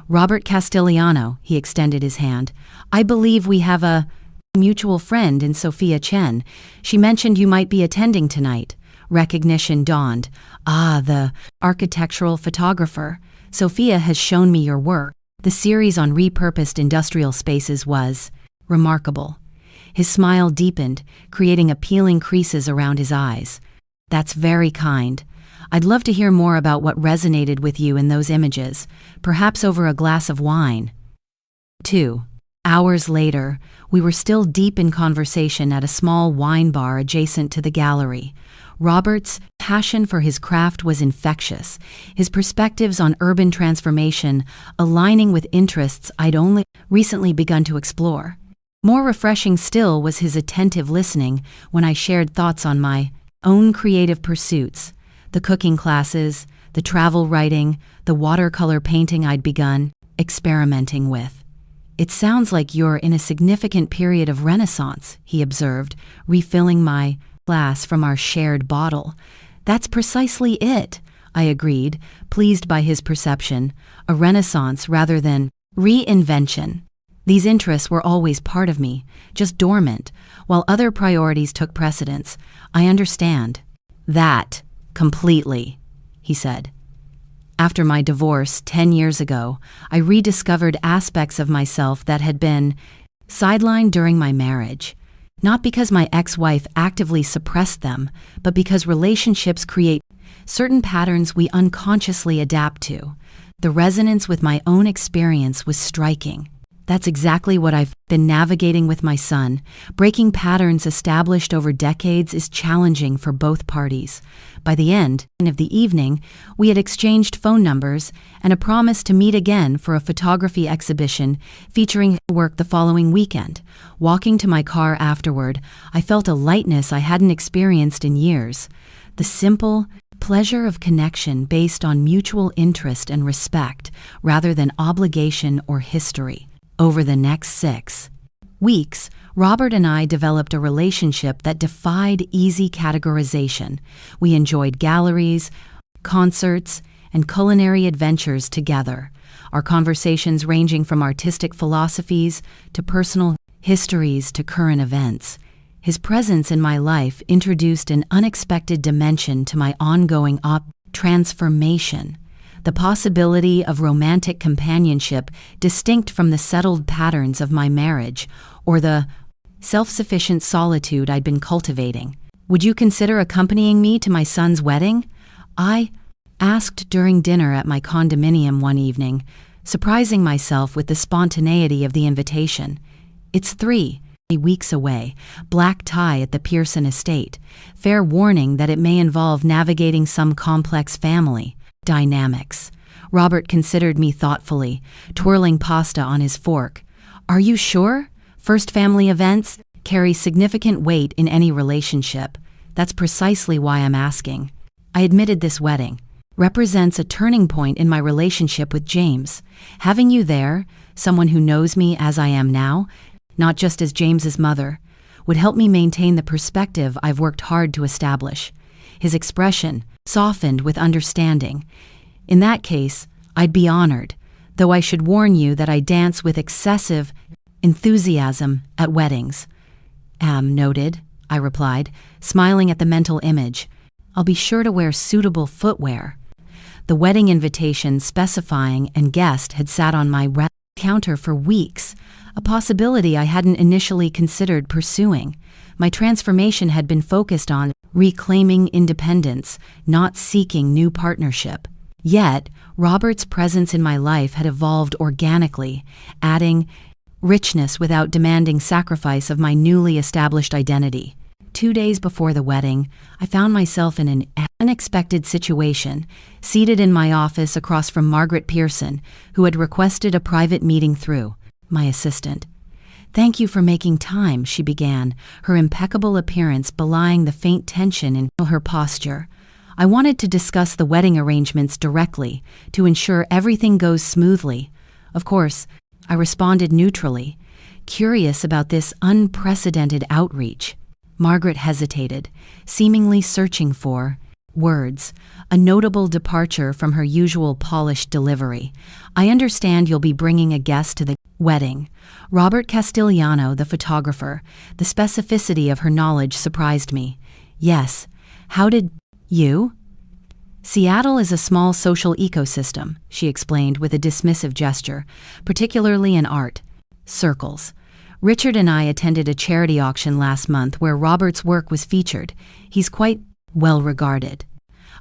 Robert Castigliano, he extended his hand. I believe we have a mutual friend in Sophia Chen. She mentioned you might be attending tonight. Recognition dawned. Ah, the architectural photographer. Sophia has shown me your work. The series on repurposed industrial spaces was remarkable. His smile deepened, creating appealing creases around his eyes. That's very kind. I'd love to hear more about what resonated with you in those images, perhaps over a glass of wine. 2 hours later, we were still deep in conversation at a small wine bar adjacent to the gallery. Robert's passion for his craft was infectious, his perspectives on urban transformation aligning with interests I'd only recently begun to explore. More refreshing still was his attentive listening when I shared thoughts on my own creative pursuits, the cooking classes, the travel writing, the watercolor painting I'd begun experimenting with. It sounds like you're in a significant period of renaissance, he observed, refilling my glass from our shared bottle. That's precisely it, I agreed, pleased by his perception, a renaissance rather than reinvention. These interests were always part of me, just dormant, while other priorities took precedence. I understand. That, completely, he said. After my divorce 10 years ago, I rediscovered aspects of myself that had been sidelined during my marriage. Not because my ex-wife actively suppressed them, but because relationships create certain patterns we unconsciously adapt to. The resonance with my own experience was striking. That's exactly what I've been navigating with my son. Breaking patterns established over decades is challenging for both parties. By the end of the evening, we had exchanged phone numbers and a promise to meet again for a photography exhibition featuring work the following weekend. Walking to my car afterward, I felt a lightness I hadn't experienced in years. The simple pleasure of connection based on mutual interest and respect rather than obligation or history. Over the next 6 weeks, Robert and I developed a relationship that defied easy categorization. We enjoyed galleries, concerts, and culinary adventures together, our conversations ranging from artistic philosophies to personal histories to current events. His presence in my life introduced an unexpected dimension to my ongoing transformation, the possibility of romantic companionship distinct from the settled patterns of my marriage, or the self-sufficient solitude I'd been cultivating. Would you consider accompanying me to my son's wedding? I asked during dinner at my condominium one evening, surprising myself with the spontaneity of the invitation. It's 3 weeks away, black tie at the Pearson estate, fair warning that it may involve navigating some complex family dynamics. Robert considered me thoughtfully, twirling pasta on his fork. Are you sure? First family events carry significant weight in any relationship. That's precisely why I'm asking. I admitted this wedding represents a turning point in my relationship with James. Having you there, someone who knows me as I am now, not just as James's mother, would help me maintain the perspective I've worked hard to establish. His expression softened with understanding. In that case, I'd be honored, though I should warn you that I dance with excessive enthusiasm at weddings. Noted, I replied, smiling at the mental image. I'll be sure to wear suitable footwear. The wedding invitation specifying and guest had sat on my counter for weeks, a possibility I hadn't initially considered pursuing. My transformation had been focused on reclaiming independence, not seeking new partnership. Yet, Robert's presence in my life had evolved organically, adding richness without demanding sacrifice of my newly established identity. 2 days before the wedding, I found myself in an unexpected situation, seated in my office across from Margaret Pearson, who had requested a private meeting through my assistant. Thank you for making time, she began, her impeccable appearance belying the faint tension in her posture. I wanted to discuss the wedding arrangements directly, to ensure everything goes smoothly. Of course, I responded neutrally, curious about this unprecedented outreach. Margaret hesitated, seemingly searching for words, a notable departure from her usual polished delivery. I understand you'll be bringing a guest to the wedding. Robert Castigliano, the photographer. The specificity of her knowledge surprised me. Yes. How did you? Seattle is a small social ecosystem, she explained with a dismissive gesture, particularly in art circles. Richard and I attended a charity auction last month where Robert's work was featured. He's quite well regarded.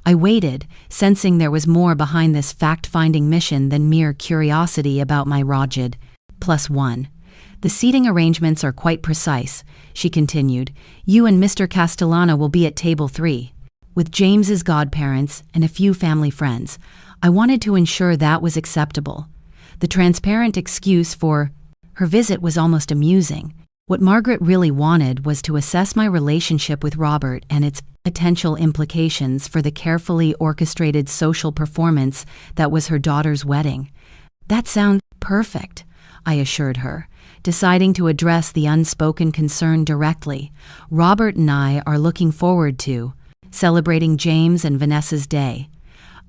I waited, sensing there was more behind this fact-finding mission than mere curiosity about my Rajid +1. The seating arrangements are quite precise, she continued. You and Mr. Castellano will be at table 3, with James's godparents and a few family friends. I wanted to ensure that was acceptable. The transparent excuse for her visit was almost amusing. What Margaret really wanted was to assess my relationship with Robert and its potential implications for the carefully orchestrated social performance that was her daughter's wedding. That sounds perfect, I assured her, deciding to address the unspoken concern directly. Robert and I are looking forward to celebrating James and Vanessa's day.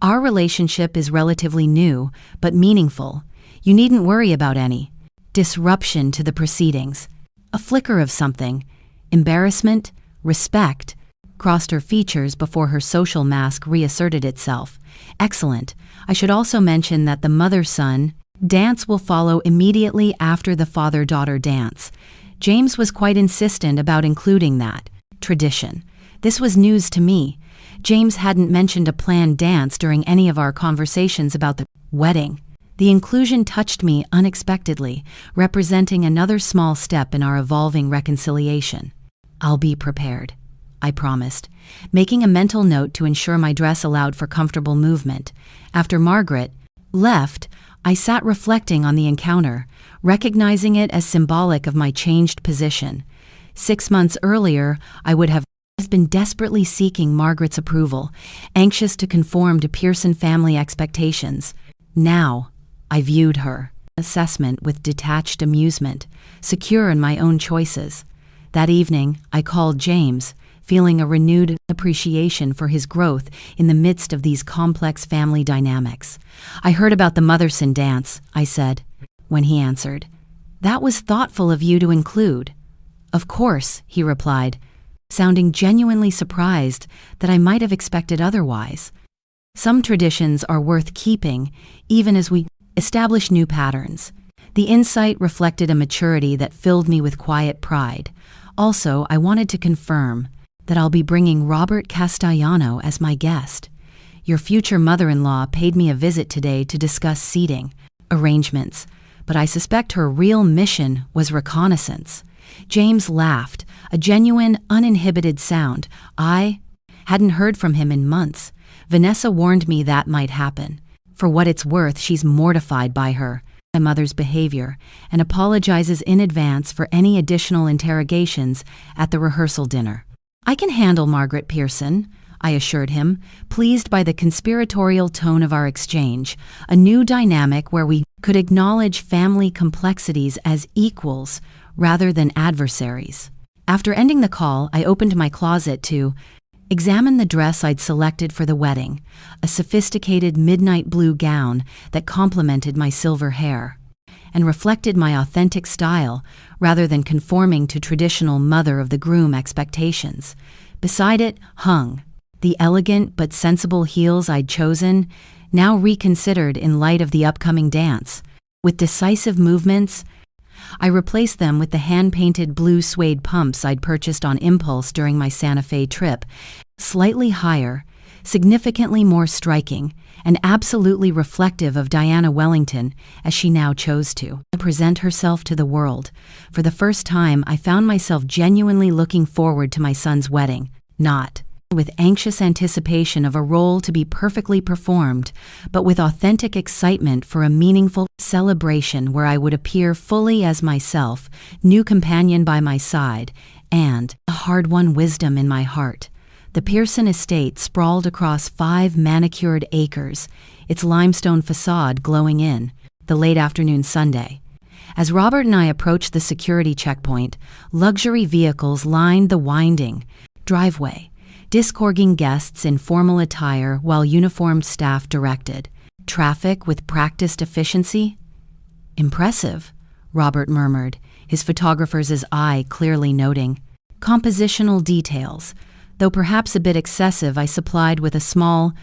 Our relationship is relatively new, but meaningful. You needn't worry about any disruption to the proceedings. A flicker of something, embarrassment, respect, crossed her features before her social mask reasserted itself. Excellent. I should also mention that the mother-son dance will follow immediately after the father-daughter dance. James was quite insistent about including that tradition. This was news to me. James hadn't mentioned a planned dance during any of our conversations about the wedding. The inclusion touched me unexpectedly, representing another small step in our evolving reconciliation. I'll be prepared, I promised, making a mental note to ensure my dress allowed for comfortable movement. After Margaret left, I sat reflecting on the encounter, recognizing it as symbolic of my changed position. 6 months earlier, I would have been desperately seeking Margaret's approval, anxious to conform to Pearson family expectations. Now, I viewed her assessment with detached amusement, secure in my own choices. That evening, I called James, feeling a renewed appreciation for his growth in the midst of these complex family dynamics. I heard about the mother-son dance, I said, when he answered. That was thoughtful of you to include. Of course, he replied, sounding genuinely surprised that I might have expected otherwise. Some traditions are worth keeping, even as we establish new patterns. The insight reflected a maturity that filled me with quiet pride. Also, I wanted to confirm that I'll be bringing Robert Castellano as my guest. Your future mother-in-law paid me a visit today to discuss seating arrangements, but I suspect her real mission was reconnaissance. James laughed, a genuine, uninhibited sound. I hadn't heard from him in months. Vanessa warned me that might happen. For what it's worth, she's mortified by my mother's behavior and apologizes in advance for any additional interrogations at the rehearsal dinner. I can handle Margaret Pearson, I assured him, pleased by the conspiratorial tone of our exchange, a new dynamic where we could acknowledge family complexities as equals rather than adversaries. After ending the call, I opened my closet to examine the dress I'd selected for the wedding, a sophisticated midnight blue gown that complemented my silver hair and reflected my authentic style rather than conforming to traditional mother-of-the-groom expectations. Beside it hung the elegant but sensible heels I'd chosen, now reconsidered in light of the upcoming dance. With decisive movements, I replaced them with the hand-painted blue suede pumps I'd purchased on impulse during my Santa Fe trip, slightly higher, significantly more striking, and absolutely reflective of Diana Wellington as she now chose to present herself to the world. For the first time, I found myself genuinely looking forward to my son's wedding, not with anxious anticipation of a role to be perfectly performed, but with authentic excitement for a meaningful celebration where I would appear fully as myself, new companion by my side, and a hard-won wisdom in my heart. The Pearson estate sprawled across 5 manicured acres, its limestone facade glowing in the late afternoon Sunday. As Robert and I approached the security checkpoint, luxury vehicles lined the winding driveway, disgorging guests in formal attire while uniformed staff directed traffic with practiced efficiency. Impressive, Robert murmured, his photographer's eye clearly noting compositional details, though perhaps a bit excessive. I supplied with a small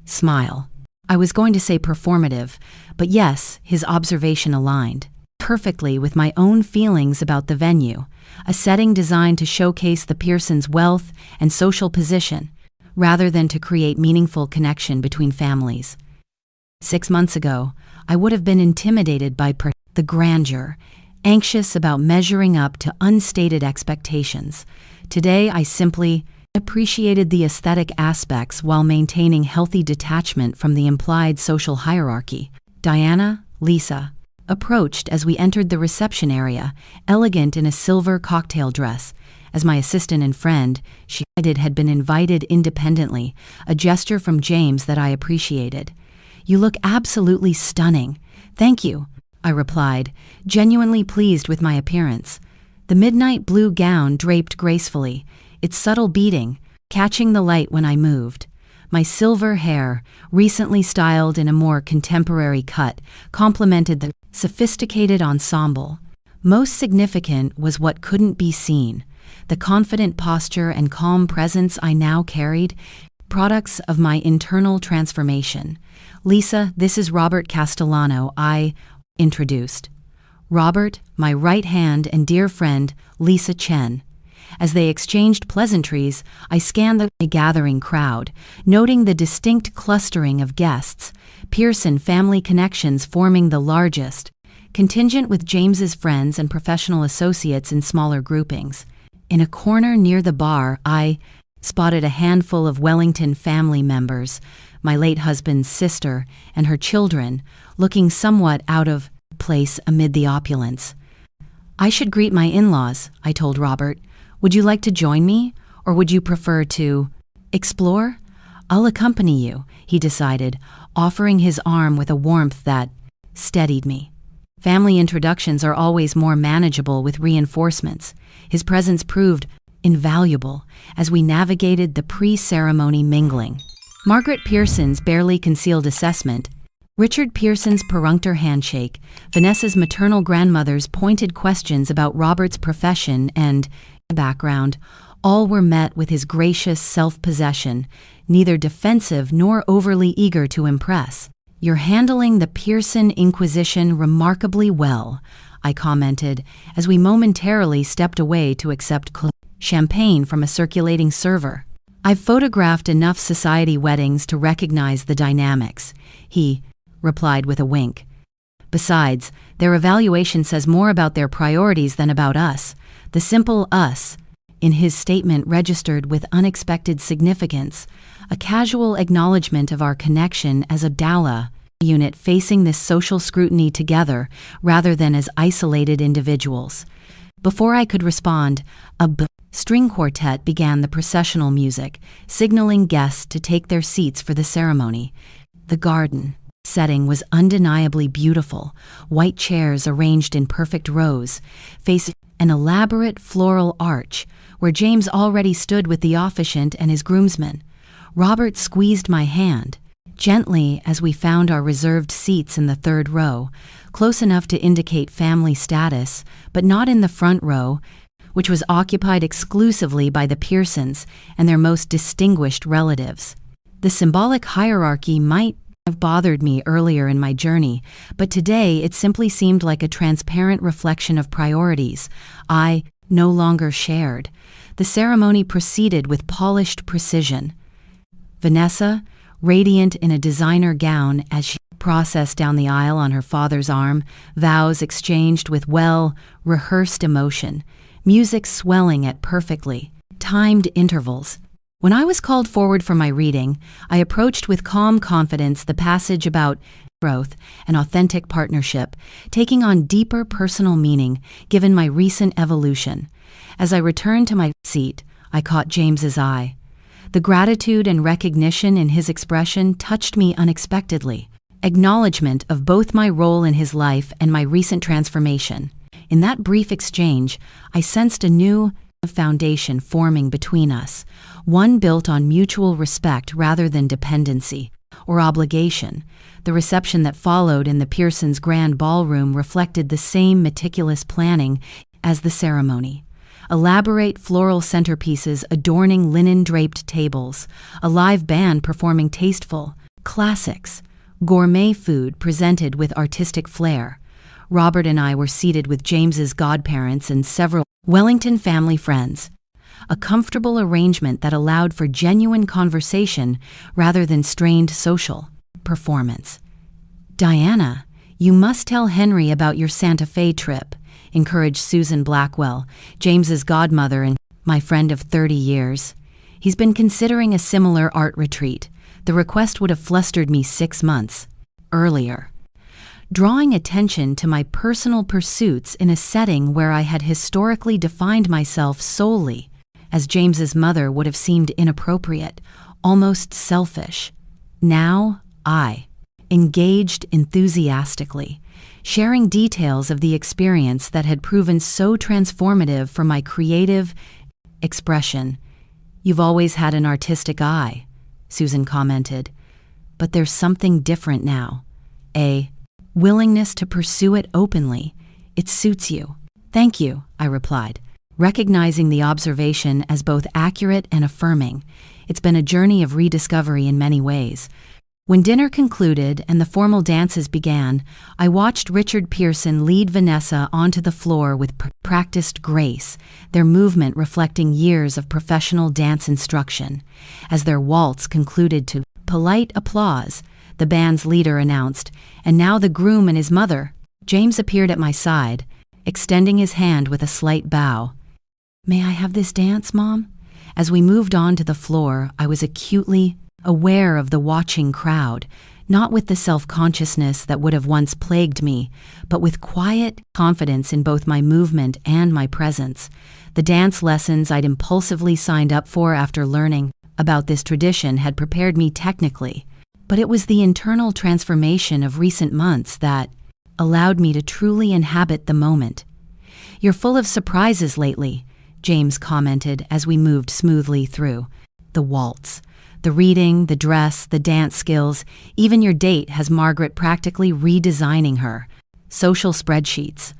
smile. I was going to say performative, but yes, his observation aligned perfectly with my own feelings about the venue, a setting designed to showcase the Pearsons' wealth and social position, rather than to create meaningful connection between families. 6 months ago, I would have been intimidated by the grandeur, anxious about measuring up to unstated expectations. Today, I simply appreciated the aesthetic aspects while maintaining healthy detachment from the implied social hierarchy. Diana, Lisa, approached as we entered the reception area, elegant in a silver cocktail dress. As my assistant and friend, she had been invited independently, a gesture from James that I appreciated. "You look absolutely stunning." "Thank you," I replied, genuinely pleased with my appearance. The midnight blue gown draped gracefully, its subtle beading catching the light when I moved. My silver hair, recently styled in a more contemporary cut, complemented the sophisticated ensemble. Most significant was what couldn't be seen, the confident posture and calm presence I now carried, products of my internal transformation. "Lisa, this is Robert Castellano," I introduced. Robert, my right hand and dear friend, Lisa Chen. As they exchanged pleasantries, I scanned the gathering crowd, noting the distinct clustering of guests, Pearson family connections forming the largest contingent, with James's friends and professional associates in smaller groupings. In a corner near the bar, I spotted a handful of Wellington family members, my late husband's sister and her children, looking somewhat out of place amid the opulence. "I should greet my in-laws," I told Robert. "Would you like to join me, or would you prefer to explore?" "I'll accompany you," he decided, offering his arm with a warmth that steadied me. Family introductions are always more manageable with reinforcements. His presence proved invaluable as we navigated the pre-ceremony mingling. Margaret Pearson's barely concealed assessment, Richard Pearson's perfunctory handshake, Vanessa's maternal grandmother's pointed questions about Robert's profession and background, All were met with his gracious self-possession, neither defensive nor overly eager to impress. "You're handling the Pearson Inquisition remarkably well," I commented, as we momentarily stepped away to accept champagne from a circulating server. "I've photographed enough society weddings to recognize the dynamics," he replied with a wink. "Besides, their evaluation says more about their priorities than about us. The simple us," in his statement, registered with unexpected significance, a casual acknowledgement of our connection as a Dala unit facing this social scrutiny together rather than as isolated individuals. Before I could respond, a string quartet began the processional music, signaling guests to take their seats for the ceremony. The garden setting was undeniably beautiful, white chairs arranged in perfect rows, facing an elaborate floral arch, where James already stood with the officiant and his groomsmen. Robert squeezed my hand gently as we found our reserved seats in the third row, close enough to indicate family status, but not in the front row, which was occupied exclusively by the Pearsons and their most distinguished relatives. The symbolic hierarchy might have bothered me earlier in my journey, but today it simply seemed like a transparent reflection of priorities I no longer shared. The ceremony proceeded with polished precision. Vanessa, radiant in a designer gown as she processed down the aisle on her father's arm, vows exchanged with well-rehearsed emotion, music swelling at perfectly timed intervals. When I was called forward for my reading, I approached with calm confidence the passage about growth and authentic partnership, taking on deeper personal meaning given my recent evolution. As I returned to my seat, I caught James's eye. The gratitude and recognition in his expression touched me unexpectedly. Acknowledgement of both my role in his life and my recent transformation. In that brief exchange, I sensed a new foundation forming between us, one built on mutual respect rather than dependency or obligation. The reception that followed in the Pearsons' grand ballroom reflected the same meticulous planning as the ceremony. Elaborate floral centerpieces adorning linen-draped tables, a live band performing tasteful classics, gourmet food presented with artistic flair. Robert and I were seated with James's godparents and several Wellington family friends, a comfortable arrangement that allowed for genuine conversation rather than strained social performance. "Diana, you must tell Henry about your Santa Fe trip," encouraged Susan Blackwell, James's godmother and my friend of 30 years. "He's been considering a similar art retreat. The request would have flustered me 6 months earlier." Drawing attention to my personal pursuits in a setting where I had historically defined myself solely as James's mother would have seemed inappropriate, almost selfish. Now I engaged enthusiastically, sharing details of the experience that had proven so transformative for my creative expression. "You've always had an artistic eye," Susan commented, "but there's something different now. A willingness to pursue it openly. It suits you." "Thank you," I replied, recognizing the observation as both accurate and affirming. It's been a journey of rediscovery in many ways. When dinner concluded and the formal dances began, I watched Richard Pearson lead Vanessa onto the floor with practiced grace, their movement reflecting years of professional dance instruction. As their waltz concluded to polite applause, the band's leader announced, "And now the groom and his mother." James appeared at my side, extending his hand with a slight bow. "May I have this dance, Mom?" As we moved on to the floor, I was acutely aware of the watching crowd, not with the self-consciousness that would have once plagued me, but with quiet confidence in both my movement and my presence. The dance lessons I'd impulsively signed up for after learning about this tradition had prepared me technically, but it was the internal transformation of recent months that allowed me to truly inhabit the moment. "You're full of surprises lately," James commented as we moved smoothly through the waltz. "The reading, the dress, the dance skills, even your date has Margaret practically redesigning her social spreadsheets."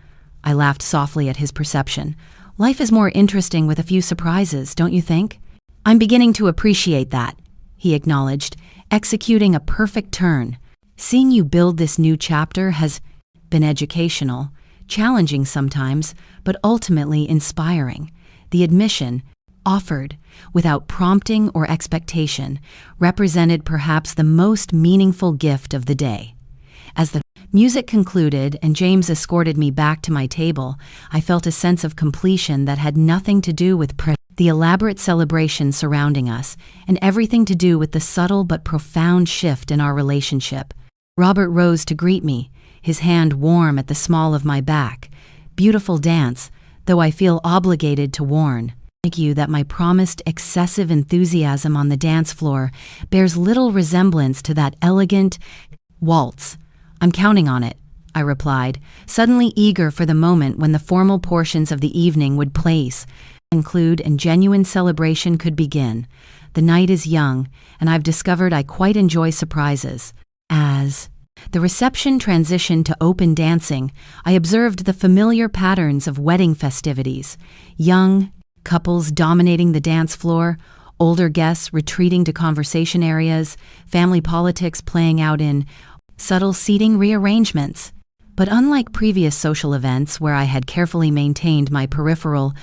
I laughed softly at his perception. Life is more interesting with a few surprises, don't you think? I'm beginning to appreciate that, he acknowledged, executing a perfect turn. Seeing you build this new chapter has been educational, challenging sometimes, but ultimately inspiring. The admission, offered without prompting or expectation, represented perhaps the most meaningful gift of the day. As the music concluded and James escorted me back to my table, I felt a sense of completion that had nothing to do with the elaborate celebration surrounding us, and everything to do with the subtle but profound shift in our relationship. Robert rose to greet me, his hand warm at the small of my back. Beautiful dance, though I feel obligated to warn you that my promised excessive enthusiasm on the dance floor bears little resemblance to that elegant waltz. I'm counting on it, I replied, suddenly eager for the moment when the formal portions of the evening would conclude and genuine celebration could begin. The night is young, and I've discovered I quite enjoy surprises. As the reception transitioned to open dancing, I observed the familiar patterns of wedding festivities. Young couples dominating the dance floor, older guests retreating to conversation areas, family politics playing out in subtle seating rearrangements. But unlike previous social events where I had carefully maintained my peripheral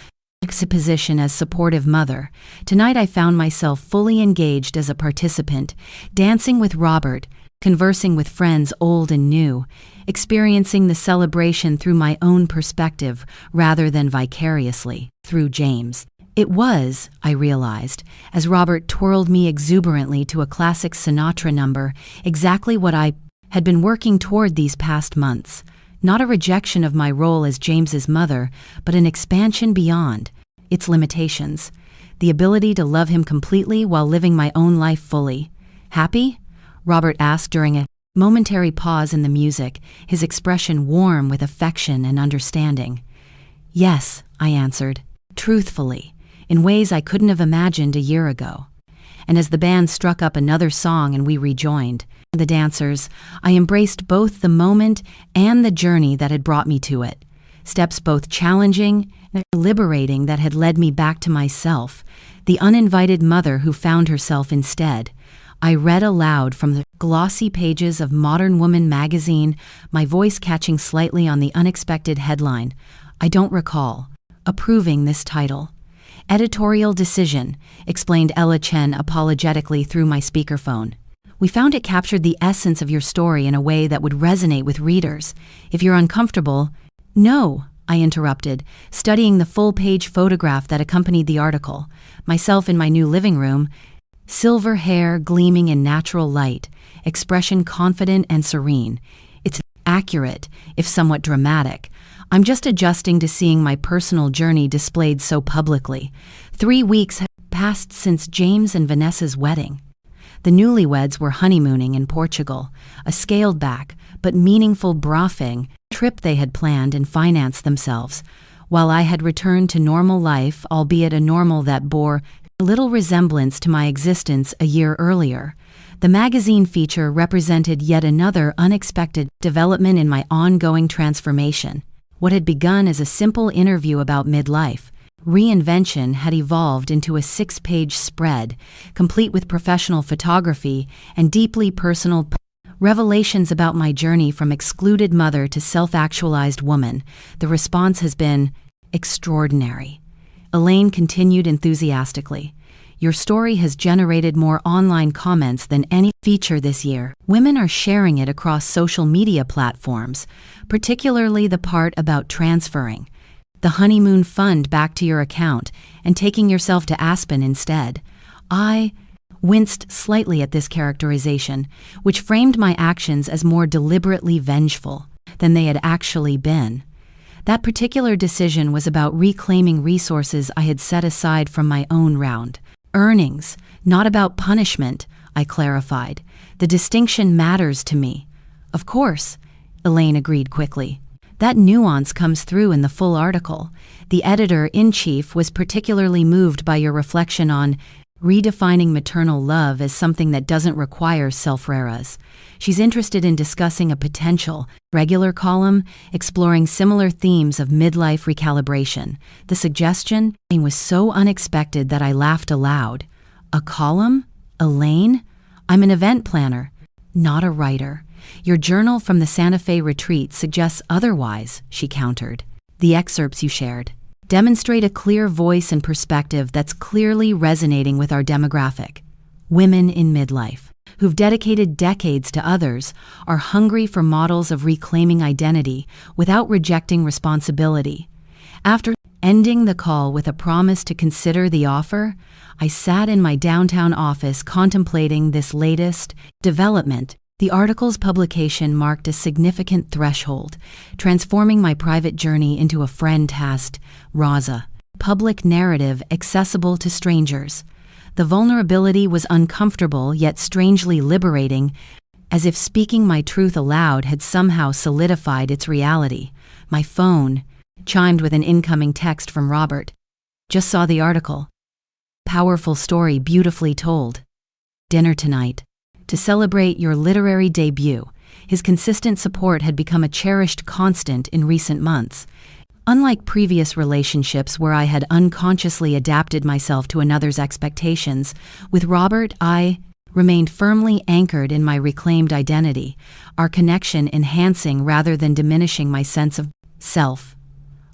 position as supportive mother, tonight I found myself fully engaged as a participant, dancing with Robert, conversing with friends old and new, experiencing the celebration through my own perspective rather than vicariously through James. It was, I realized, as Robert twirled me exuberantly to a classic Sinatra number, exactly what I had been working toward these past months. Not a rejection of my role as James's mother, but an expansion beyond its limitations. The ability to love him completely while living my own life fully. Happy? Robert asked during a momentary pause in the music, his expression warm with affection and understanding. Yes, I answered, truthfully, in ways I couldn't have imagined a year ago. And as the band struck up another song and we rejoined the dancers, I embraced both the moment and the journey that had brought me to it. Steps both challenging and liberating that had led me back to myself, the uninvited mother who found herself instead. I read aloud from the glossy pages of Modern Woman magazine, my voice catching slightly on the unexpected headline. I don't recall approving this title. Editorial decision, explained Ella Chen apologetically through my speakerphone. We found it captured the essence of your story in a way that would resonate with readers. If you're uncomfortable— No, I interrupted, studying the full-page photograph that accompanied the article. Myself in my new living room, silver hair gleaming in natural light, expression confident and serene. It's accurate, if somewhat dramatic. I'm just adjusting to seeing my personal journey displayed so publicly. 3 weeks had passed since James and Vanessa's wedding. The newlyweds were honeymooning in Portugal, a scaled-back but meaningful bluffing trip they had planned and financed themselves, while I had returned to normal life, albeit a normal that bore little resemblance to my existence a year earlier. The magazine feature represented yet another unexpected development in my ongoing transformation. What had begun as a simple interview about midlife reinvention had evolved into a 6-page spread, complete with professional photography and deeply personal revelations about my journey from excluded mother to self-actualized woman. The response has been extraordinary. Elaine continued enthusiastically. Your story has generated more online comments than any feature this year. Women are sharing it across social media platforms, particularly the part about transferring the honeymoon fund back to your account and taking yourself to Aspen instead. I winced slightly at this characterization, which framed my actions as more deliberately vengeful than they had actually been. That particular decision was about reclaiming resources I had set aside from my own round earnings, not about punishment, I clarified. The distinction matters to me. Of course, Elaine agreed quickly. That nuance comes through in the full article. The editor-in-chief was particularly moved by your reflection on redefining maternal love as something that doesn't require self-reras. She's interested in discussing a potential regular column, exploring similar themes of midlife recalibration. The suggestion was so unexpected that I laughed aloud. A column? Elaine? I'm an event planner, not a writer. Your journal from the Santa Fe retreat suggests otherwise, she countered. The excerpts you shared demonstrate a clear voice and perspective that's clearly resonating with our demographic. Women in midlife, who've dedicated decades to others, are hungry for models of reclaiming identity without rejecting responsibility. After ending the call with a promise to consider the offer, I sat in my downtown office contemplating this latest development. The article's publication marked a significant threshold, transforming my private journey into a friend-tasked, Raza, public narrative accessible to strangers. The vulnerability was uncomfortable yet strangely liberating, as if speaking my truth aloud had somehow solidified its reality. My phone chimed with an incoming text from Robert. Just saw the article. Powerful story beautifully told. Dinner tonight. To celebrate your literary debut, his consistent support had become a cherished constant in recent months. Unlike previous relationships where I had unconsciously adapted myself to another's expectations, with Robert I remained firmly anchored in my reclaimed identity, our connection enhancing rather than diminishing my sense of self.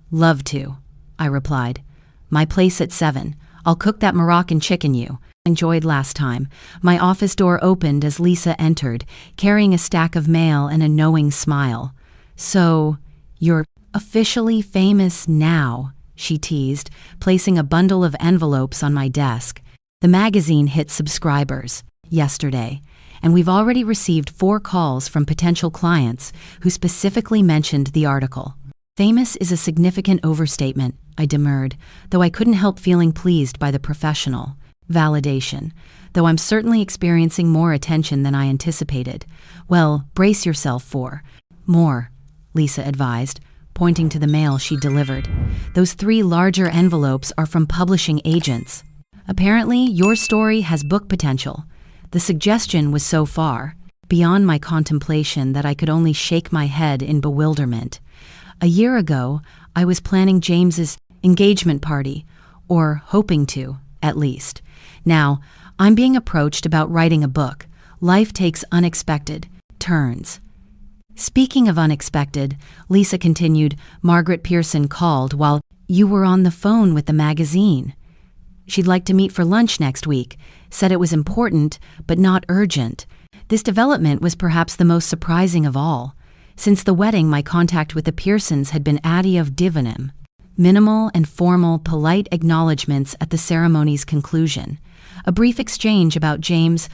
Love to, I replied. My place at 7. I'll cook that Moroccan chicken you enjoyed last time. My office door opened as Lisa entered, carrying a stack of mail and a knowing smile. So, you're officially famous now, she teased, placing a bundle of envelopes on my desk. The magazine hit subscribers yesterday, and we've already received 4 calls from potential clients who specifically mentioned the article. Famous is a significant overstatement, I demurred, though I couldn't help feeling pleased by the professional validation, though I'm certainly experiencing more attention than I anticipated. Well, brace yourself for more, Lisa advised, pointing to the mail she delivered. Those 3 larger envelopes are from publishing agents. Apparently, your story has book potential. The suggestion was so far beyond my contemplation that I could only shake my head in bewilderment. A year ago, I was planning James's engagement party, or hoping to, at least. Now, I'm being approached about writing a book. Life takes unexpected turns. Speaking of unexpected, Lisa continued, Margaret Pearson called while you were on the phone with the magazine. She'd like to meet for lunch next week, said it was important, but not urgent. This development was perhaps the most surprising of all. Since the wedding, my contact with the Pearsons had been adieu divinum. Minimal and formal, polite acknowledgments at the ceremony's conclusion. A brief exchange about James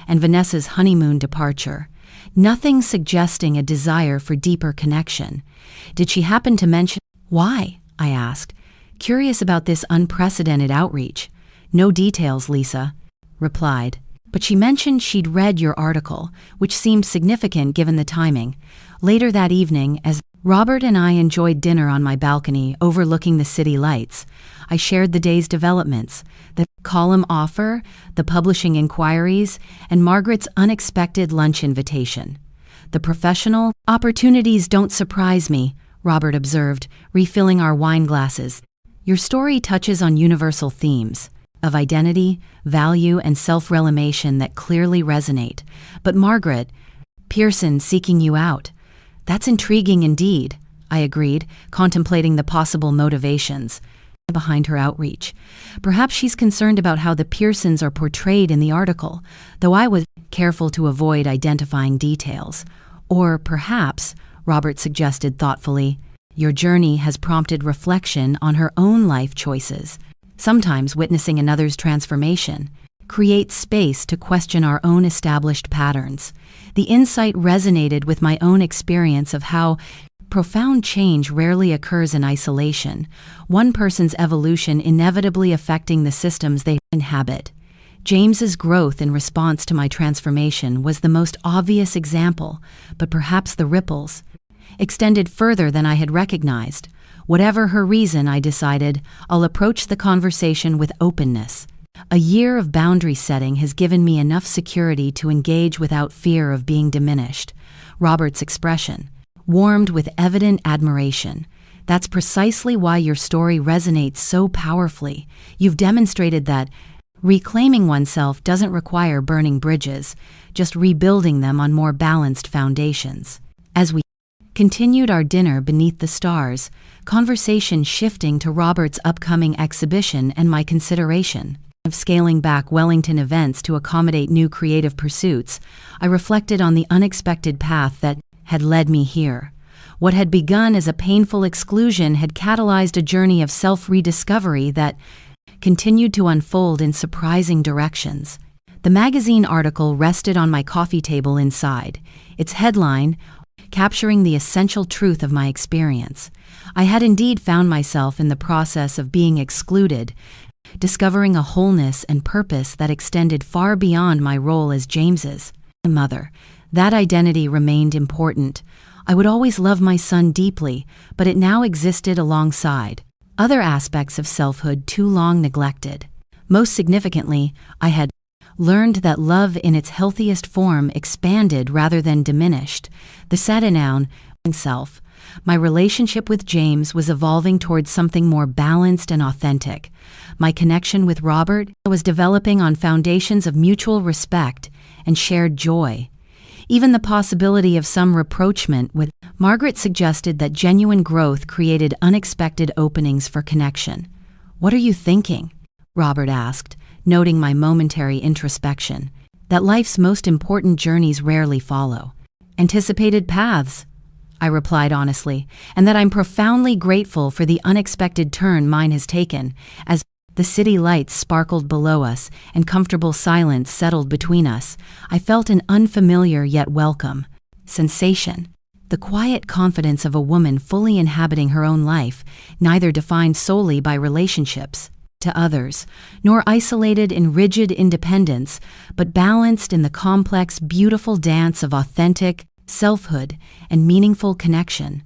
and Vanessa's honeymoon departure. Nothing suggesting a desire for deeper connection. Did she happen to mention why? I asked, curious about this unprecedented outreach. No details, Lisa replied. But she mentioned she'd read your article, which seemed significant given the timing. Later that evening, as Robert and I enjoyed dinner on my balcony overlooking the city lights, I shared the day's developments, the column offer, the publishing inquiries, and Margaret's unexpected lunch invitation. The professional opportunities don't surprise me, Robert observed, refilling our wine glasses. Your story touches on universal themes of identity, value, and self-realization that clearly resonate. But Margaret Pearson seeking you out. That's intriguing indeed, I agreed, contemplating the possible motivations behind her outreach. Perhaps she's concerned about how the Pearsons are portrayed in the article, though I was careful to avoid identifying details. Or perhaps, Robert suggested thoughtfully, your journey has prompted reflection on her own life choices. Sometimes witnessing another's transformation creates space to question our own established patterns. The insight resonated with my own experience of how profound change rarely occurs in isolation, one person's evolution inevitably affecting the systems they inhabit. James's growth in response to my transformation was the most obvious example, but perhaps the ripples extended further than I had recognized. Whatever her reason, I decided, I'll approach the conversation with openness. A year of boundary setting has given me enough security to engage without fear of being diminished. Robert's expression warmed with evident admiration. That's precisely why your story resonates so powerfully. You've demonstrated that reclaiming oneself doesn't require burning bridges, just rebuilding them on more balanced foundations. As we continued our dinner beneath the stars, conversation shifting to Robert's upcoming exhibition and my consideration of scaling back Wellington events to accommodate new creative pursuits, I reflected on the unexpected path that had led me here. What had begun as a painful exclusion had catalyzed a journey of self-rediscovery that continued to unfold in surprising directions. The magazine article rested on my coffee table inside, its headline capturing the essential truth of my experience. I had indeed found myself in the process of being excluded, discovering a wholeness and purpose that extended far beyond my role as James's mother. That identity remained important. I would always love my son deeply, but it now existed alongside other aspects of selfhood too long neglected. Most significantly, I had learned that love in its healthiest form expanded rather than diminished. The Satanown self. My relationship with James was evolving towards something more balanced and authentic. My connection with Robert was developing on foundations of mutual respect and shared joy. Even the possibility of some rapprochement with Margaret suggested that genuine growth created unexpected openings for connection. "What are you thinking?" Robert asked, noting my momentary introspection. That life's most important journeys rarely follow anticipated paths, I replied honestly, and that I'm profoundly grateful for the unexpected turn mine has taken. As the city lights sparkled below us and comfortable silence settled between us, I felt an unfamiliar yet welcome sensation. The quiet confidence of a woman fully inhabiting her own life, neither defined solely by relationships to others, nor isolated in rigid independence, but balanced in the complex, beautiful dance of authentic selfhood and meaningful connection.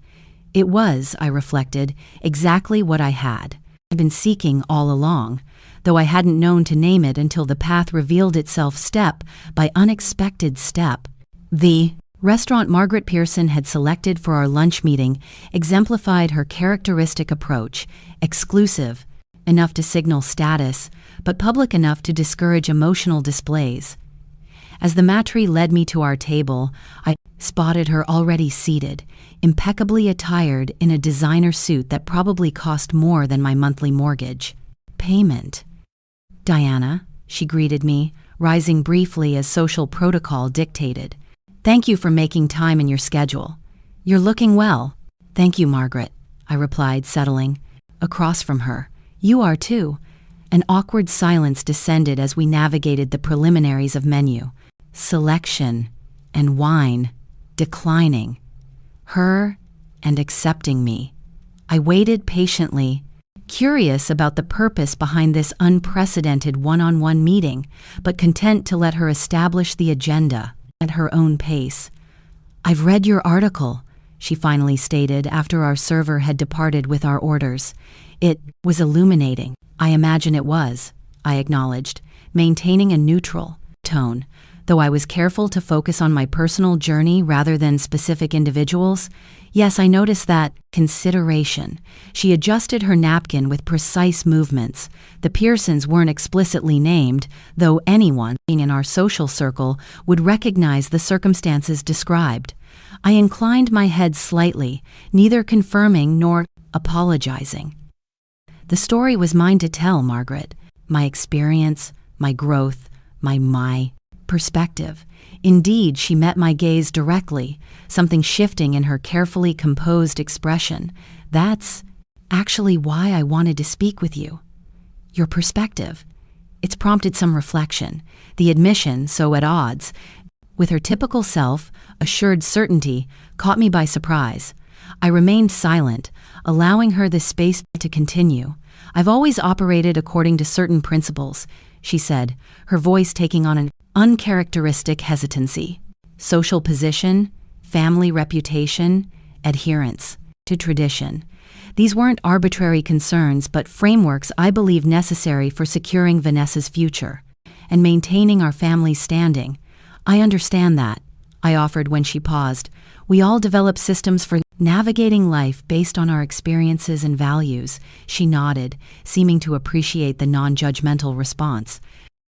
It was, I reflected, exactly what I had been seeking all along, though I hadn't known to name it until the path revealed itself step by unexpected step. The restaurant Margaret Pearson had selected for our lunch meeting exemplified her characteristic approach, exclusive enough to signal status, but public enough to discourage emotional displays. As the maitre led me to our table, I spotted her already seated, impeccably attired in a designer suit that probably cost more than my monthly mortgage. "Payment." "Diana," she greeted me, rising briefly as social protocol dictated. "Thank you for making time in your schedule. You're looking well." "Thank you, Margaret," I replied, settling across from her. "You are too." An awkward silence descended as we navigated the preliminaries of menu, selection, and wine, declining her and accepting me. I waited patiently, curious about the purpose behind this unprecedented one-on-one meeting, but content to let her establish the agenda at her own pace. "I've read your article," she finally stated after our server had departed with our orders. "It was illuminating." "I imagine it was," I acknowledged, maintaining a neutral tone, though I was careful to focus on my personal journey rather than specific individuals. "Yes, I noticed that consideration." She adjusted her napkin with precise movements. The Pearsons weren't explicitly named, though anyone in our social circle would recognize the circumstances described. I inclined my head slightly, neither confirming nor apologizing. "The story was mine to tell, Margaret. My experience, my growth, my perspective." Indeed, she met my gaze directly, something shifting in her carefully composed expression. "That's actually why I wanted to speak with you. Your perspective. It's prompted some reflection." The admission, so at odds with her typical self-assured certainty, caught me by surprise. I remained silent, allowing her the space to continue. "I've always operated according to certain principles," she said, her voice taking on an uncharacteristic hesitancy. "Social position, family reputation, adherence to tradition. These weren't arbitrary concerns, but frameworks I believe necessary for securing Vanessa's future and maintaining our family's standing. I understand that, I offered when she paused. We all develop systems for navigating life based on our experiences and values. She nodded, seeming to appreciate the non-judgmental response.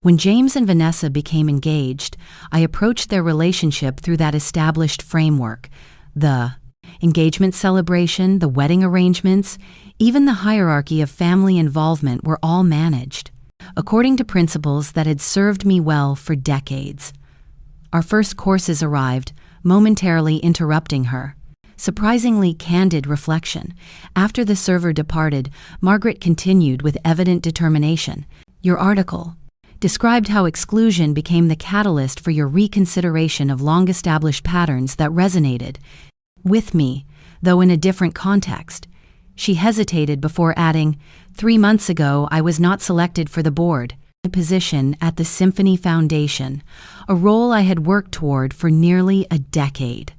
When James and Vanessa became engaged, I approached their relationship through that established framework. The engagement celebration, the wedding arrangements, even the hierarchy of family involvement were all managed according to principles that had served me well for decades. Our first courses arrived, momentarily interrupting her. Surprisingly candid reflection. After the server departed, Margaret continued with evident determination. Your article described how exclusion became the catalyst for your reconsideration of long-established patterns that resonated with me, though in a different context. She hesitated before adding, 3 months ago I was not selected for the board position at the Symphony Foundation, a role I had worked toward for nearly a decade.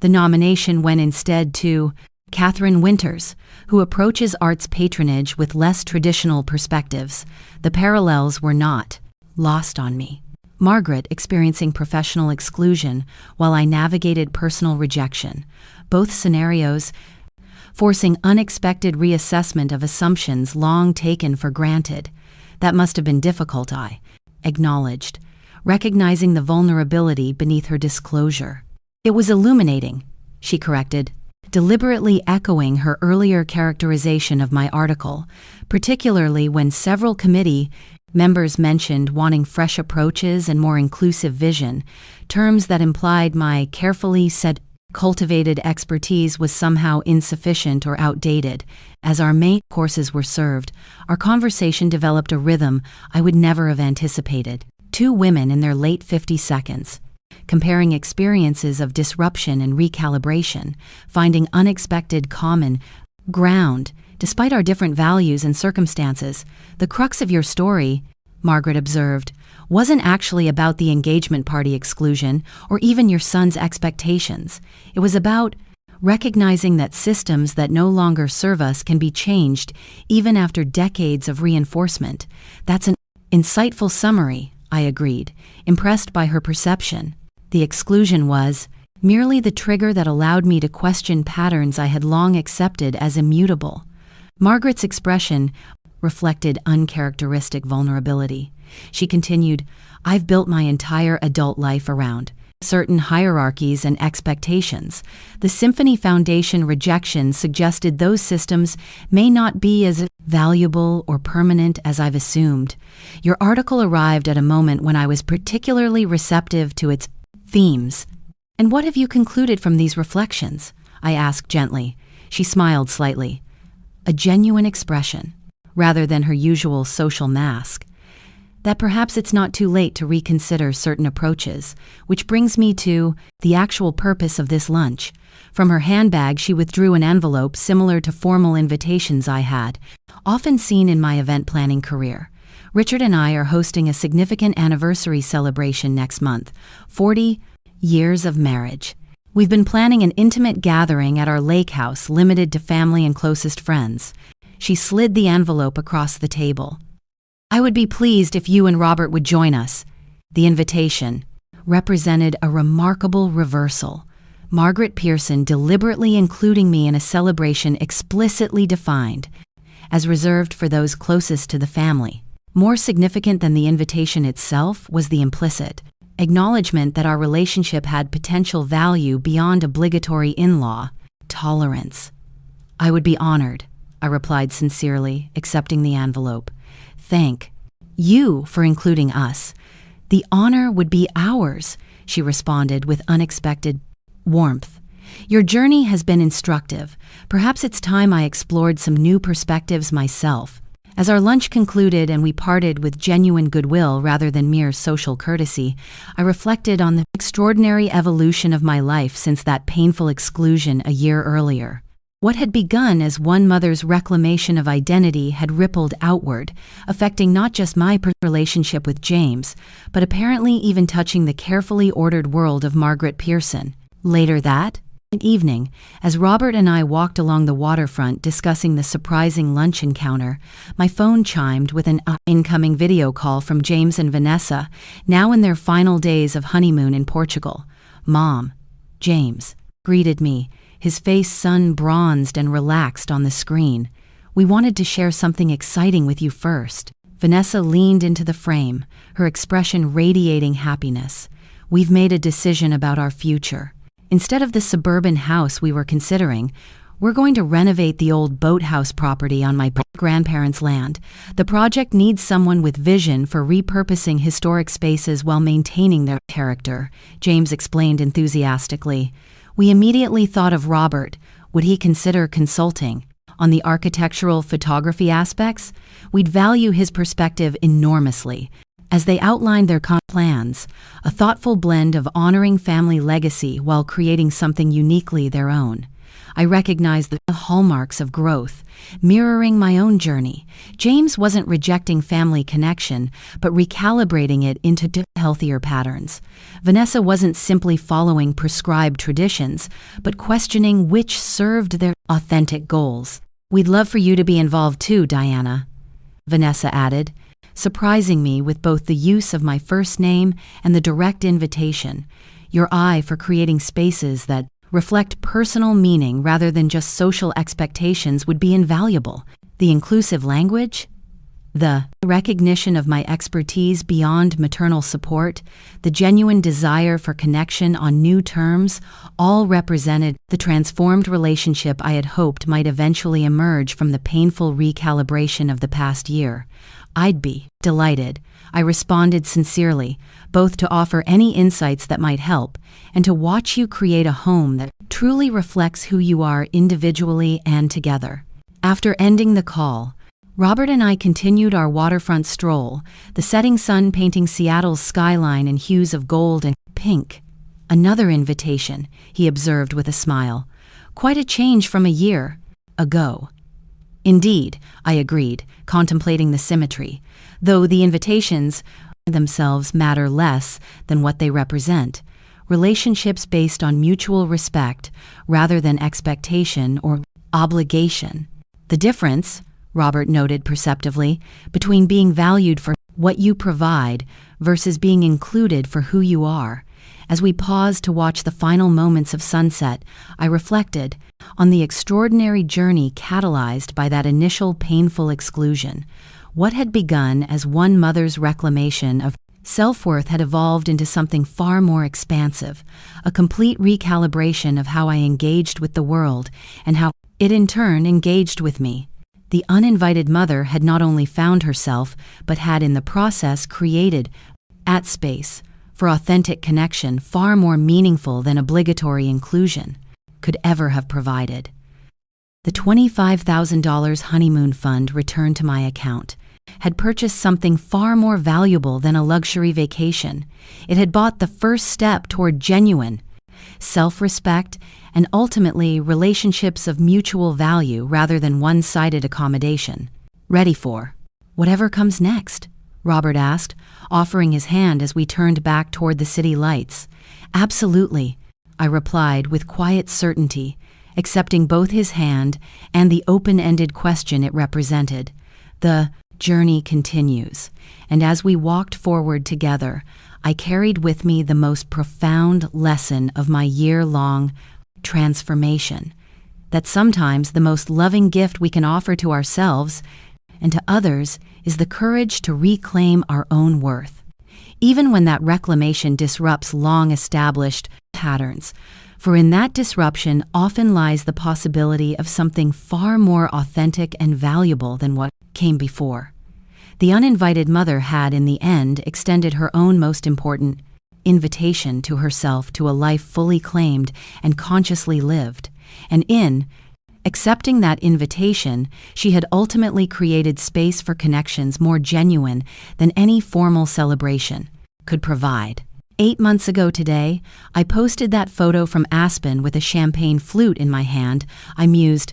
The nomination went instead to Catherine Winters, who approaches arts patronage with less traditional perspectives. The parallels were not lost on me. Margaret experiencing professional exclusion while I navigated personal rejection. Both scenarios forcing unexpected reassessment of assumptions long taken for granted. That must have been difficult, I acknowledged, recognizing the vulnerability beneath her disclosure. It was illuminating, she corrected, deliberately echoing her earlier characterization of my article, particularly when several committee members mentioned wanting fresh approaches and more inclusive vision, terms that implied my carefully cultivated expertise was somehow insufficient or outdated. As our main courses were served, our conversation developed a rhythm I would never have anticipated. Two women in their late 50s, comparing experiences of disruption and recalibration, finding unexpected common ground. Despite our different values and circumstances, the crux of your story, Margaret observed, wasn't actually about the engagement party exclusion or even your son's expectations. It was about recognizing that systems that no longer serve us can be changed even after decades of reinforcement. That's an insightful summary, I agreed, impressed by her perception. The exclusion was merely the trigger that allowed me to question patterns I had long accepted as immutable. Margaret's expression reflected uncharacteristic vulnerability. She continued, I've built my entire adult life around certain hierarchies and expectations. The Symphony Foundation rejection suggested those systems may not be as valuable or permanent as I've assumed. Your article arrived at a moment when I was particularly receptive to its themes. And what have you concluded from these reflections? I asked gently. She smiled slightly. A genuine expression, rather than her usual social mask. That perhaps it's not too late to reconsider certain approaches, which brings me to the actual purpose of this lunch. From her handbag, she withdrew an envelope similar to formal invitations I had, often seen in my event planning career. Richard and I are hosting a significant anniversary celebration next month, 40 years of marriage. We've been planning an intimate gathering at our lake house limited to family and closest friends. She slid the envelope across the table. I would be pleased if you and Robert would join us. The invitation represented a remarkable reversal. Margaret Pearson deliberately including me in a celebration explicitly defined as reserved for those closest to the family. More significant than the invitation itself was the implicit acknowledgement that our relationship had potential value beyond obligatory in-law tolerance. I would be honored, I replied sincerely, accepting the envelope. Thank you for including us. The honor would be ours, she responded with unexpected warmth. Your journey has been instructive. Perhaps it's time I explored some new perspectives myself. As our lunch concluded and we parted with genuine goodwill rather than mere social courtesy, I reflected on the extraordinary evolution of my life since that painful exclusion a year earlier. What had begun as one mother's reclamation of identity had rippled outward, affecting not just my relationship with James, but apparently even touching the carefully ordered world of Margaret Pearson. Later that Evening, as Robert and I walked along the waterfront discussing the surprising lunch encounter, my phone chimed with an incoming video call from James and Vanessa, now in their final days of honeymoon in Portugal. "Mom," James greeted me, his face sun-bronzed and relaxed on the screen. "We wanted to share something exciting with you first." Vanessa leaned into the frame, her expression radiating happiness. "We've made a decision about our future. Instead of the suburban house we were considering, we're going to renovate the old boathouse property on my grandparents' land. The project needs someone with vision for repurposing historic spaces while maintaining their character," James explained enthusiastically. We immediately thought of Robert. Would he consider consulting on the architectural photography aspects? We'd value his perspective enormously. As they outlined their plans, a thoughtful blend of honoring family legacy while creating something uniquely their own. I recognized the hallmarks of growth, mirroring my own journey. James wasn't rejecting family connection, but recalibrating it into healthier patterns. Vanessa wasn't simply following prescribed traditions, but questioning which served their authentic goals. "We'd love for you to be involved too, Diana," Vanessa added, surprising me with both the use of my first name and the direct invitation. Your eye for creating spaces that reflect personal meaning rather than just social expectations would be invaluable. The inclusive language, the recognition of my expertise beyond maternal support, the genuine desire for connection on new terms, all represented the transformed relationship I had hoped might eventually emerge from the painful recalibration of the past year. "I'd be delighted," I responded sincerely, both to offer any insights that might help and to watch you create a home that truly reflects who you are individually and together. After ending the call, Robert and I continued our waterfront stroll, the setting sun painting Seattle's skyline in hues of gold and pink. "Another invitation," he observed with a smile. "Quite a change from a year ago." "Indeed," I agreed, contemplating the symmetry, though the invitations themselves matter less than what they represent. Relationships based on mutual respect rather than expectation or obligation. The difference, Robert noted perceptively, between being valued for what you provide versus being included for who you are. As we paused to watch the final moments of sunset, I reflected on the extraordinary journey catalyzed by that initial painful exclusion. What had begun as one mother's reclamation of self-worth had evolved into something far more expansive, a complete recalibration of how I engaged with the world and how it in turn engaged with me. The uninvited mother had not only found herself, but had in the process created space for authentic connection far more meaningful than obligatory inclusion could ever have provided. The $25,000 honeymoon fund returned to my account had purchased something far more valuable than a luxury vacation. It had bought the first step toward genuine self-respect and ultimately relationships of mutual value rather than one-sided accommodation. "Ready for whatever comes next?" Robert asked, offering his hand as we turned back toward the city lights. "Absolutely," I replied with quiet certainty, accepting both his hand and the open-ended question it represented. The journey continues, and as we walked forward together, I carried with me the most profound lesson of my year-long transformation, that sometimes the most loving gift we can offer to ourselves and to others is the courage to reclaim our own worth, even when that reclamation disrupts long-established patterns. For in that disruption often lies the possibility of something far more authentic and valuable than what came before. The uninvited mother had, in the end, extended her own most important invitation to herself to a life fully claimed and consciously lived, and in accepting that invitation, she had ultimately created space for connections more genuine than any formal celebration could provide. 8 months ago today, I posted that photo from Aspen with a champagne flute in my hand, I mused,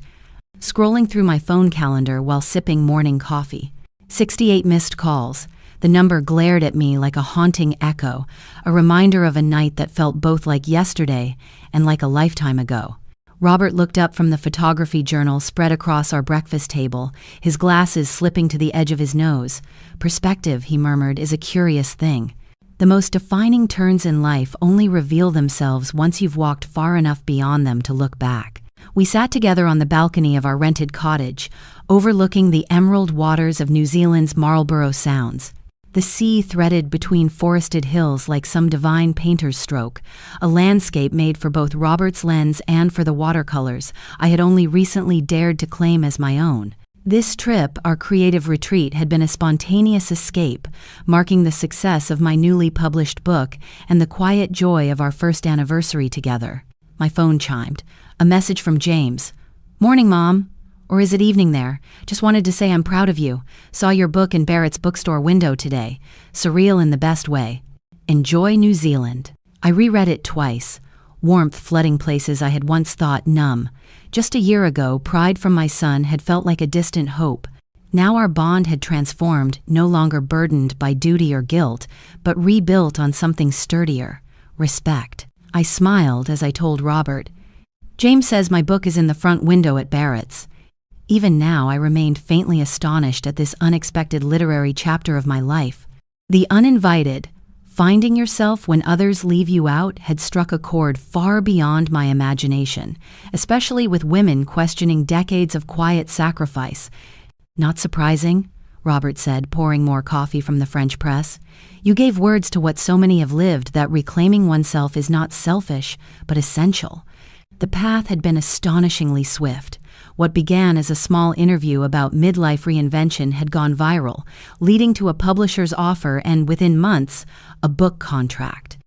scrolling through my phone calendar while sipping morning coffee. 68 missed calls, The number glared at me like a haunting echo, a reminder of a night that felt both like yesterday and like a lifetime ago. Robert looked up from the photography journal spread across our breakfast table, his glasses slipping to the edge of his nose. Perspective, he murmured, is a curious thing. The most defining turns in life only reveal themselves once you've walked far enough beyond them to look back. We sat together on the balcony of our rented cottage, overlooking the emerald waters of New Zealand's Marlborough Sounds. The sea threaded between forested hills like some divine painter's stroke, a landscape made for both Robert's lens and for the watercolors I had only recently dared to claim as my own. This trip, our creative retreat, had been a spontaneous escape, marking the success of my newly published book and the quiet joy of our first anniversary together. My phone chimed. A message from James. "Morning, Mom." Or is it evening there? Just wanted to say I'm proud of you. Saw your book in Barrett's bookstore window today. Surreal in the best way. Enjoy New Zealand. I reread it twice. Warmth flooding places I had once thought numb. Just a year ago, pride from my son had felt like a distant hope. Now our bond had transformed, no longer burdened by duty or guilt, but rebuilt on something sturdier. Respect. I smiled as I told Robert. James says my book is in the front window at Barrett's. Even now, I remained faintly astonished at this unexpected literary chapter of my life. The uninvited, finding yourself when others leave you out, had struck a chord far beyond my imagination, especially with women questioning decades of quiet sacrifice. Not surprising, Robert said, pouring more coffee from the French press. You gave words to what so many have lived, that reclaiming oneself is not selfish, but essential. The path had been astonishingly swift. What began as a small interview about midlife reinvention had gone viral, leading to a publisher's offer and, within months, a book contract.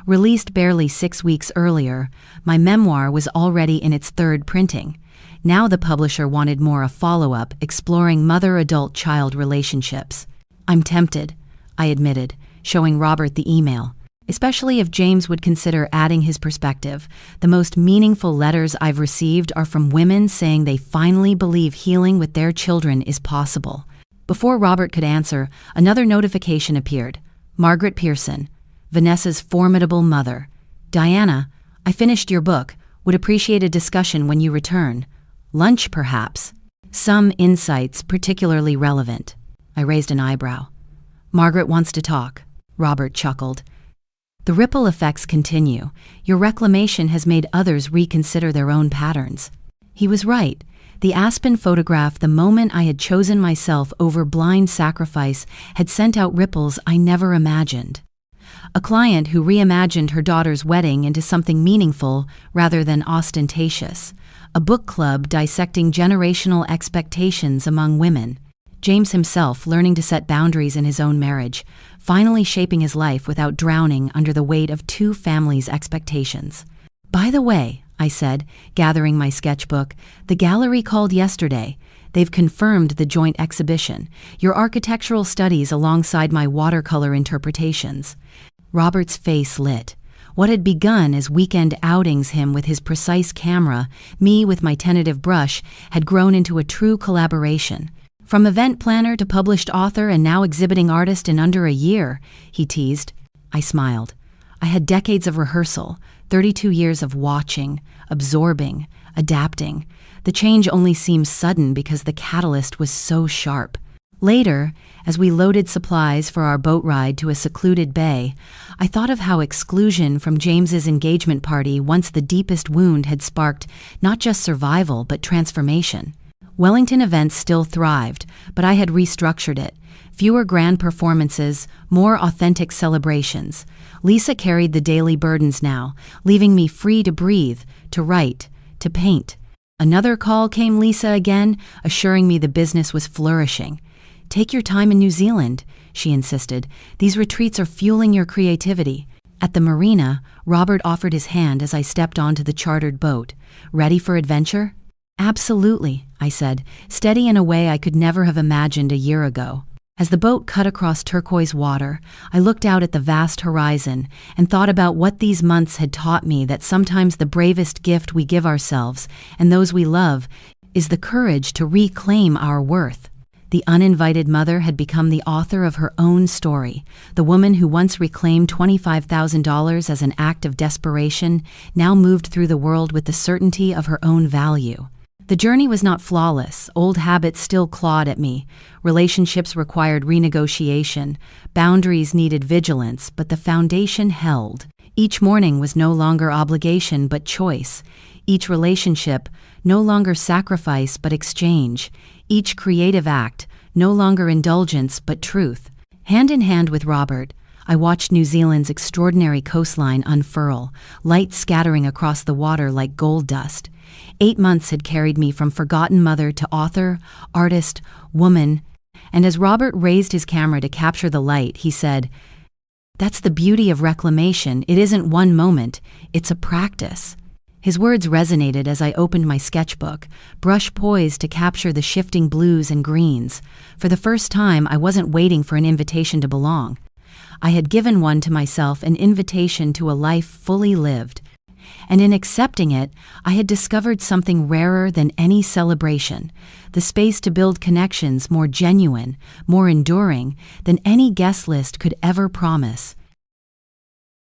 Released barely 6 weeks earlier, my memoir was already in its third printing. Now the publisher wanted more, a follow-up exploring mother-adult-child relationships. I'm tempted, I admitted, showing Robert the email. Especially if James would consider adding his perspective. The most meaningful letters I've received are from women saying they finally believe healing with their children is possible. Before Robert could answer, another notification appeared. Margaret Pearson, Vanessa's formidable mother. Diana, I finished your book. Would appreciate a discussion when you return. Lunch, perhaps. Some insights particularly relevant. I raised an eyebrow. Margaret wants to talk. Robert chuckled. The ripple effects continue. Your reclamation has made others reconsider their own patterns. He was right. The Aspen photograph, the moment I had chosen myself over blind sacrifice, had sent out ripples I never imagined. A client who reimagined her daughter's wedding into something meaningful rather than ostentatious. A book club dissecting generational expectations among women. James himself learning to set boundaries in his own marriage, finally shaping his life without drowning under the weight of two families' expectations. By the way, I said, gathering my sketchbook, the gallery called yesterday. They've confirmed the joint exhibition, your architectural studies alongside my watercolor interpretations. Robert's face lit. What had begun as weekend outings, him with his precise camera, me with my tentative brush, had grown into a true collaboration. From event planner to published author and now exhibiting artist in under a year, he teased. I smiled. I had decades of rehearsal, 32 years of watching, absorbing, adapting. The change only seemed sudden because the catalyst was so sharp. Later, as we loaded supplies for our boat ride to a secluded bay, I thought of how exclusion from James's engagement party, once the deepest wound, had sparked not just survival but transformation. Wellington events still thrived, but I had restructured it. Fewer grand performances, more authentic celebrations. Lisa carried the daily burdens now, leaving me free to breathe, to write, to paint. Another call came, Lisa again, assuring me the business was flourishing. Take your time in New Zealand, she insisted. These retreats are fueling your creativity. At the marina, Robert offered his hand as I stepped onto the chartered boat. Ready for adventure? Absolutely, I said, steady in a way I could never have imagined a year ago. As the boat cut across turquoise water, I looked out at the vast horizon and thought about what these months had taught me, that sometimes the bravest gift we give ourselves and those we love is the courage to reclaim our worth. The uninvited mother had become the author of her own story. The woman who once reclaimed $25,000 as an act of desperation now moved through the world with the certainty of her own value. The journey was not flawless. Old habits still clawed at me. Relationships required renegotiation. Boundaries needed vigilance, but the foundation held. Each morning was no longer obligation but choice. Each relationship, no longer sacrifice but exchange. Each creative act, no longer indulgence but truth. Hand in hand with Robert, I watched New Zealand's extraordinary coastline unfurl, light scattering across the water like gold dust. 8 months had carried me from forgotten mother to author, artist, woman, and as Robert raised his camera to capture the light, he said, "That's the beauty of reclamation. It isn't one moment, it's a practice." His words resonated as I opened my sketchbook, brush poised to capture the shifting blues and greens. For the first time, I wasn't waiting for an invitation to belong. I had given one to myself, an invitation to a life fully lived. And in accepting it, I had discovered something rarer than any celebration, the space to build connections more genuine, more enduring than any guest list could ever promise.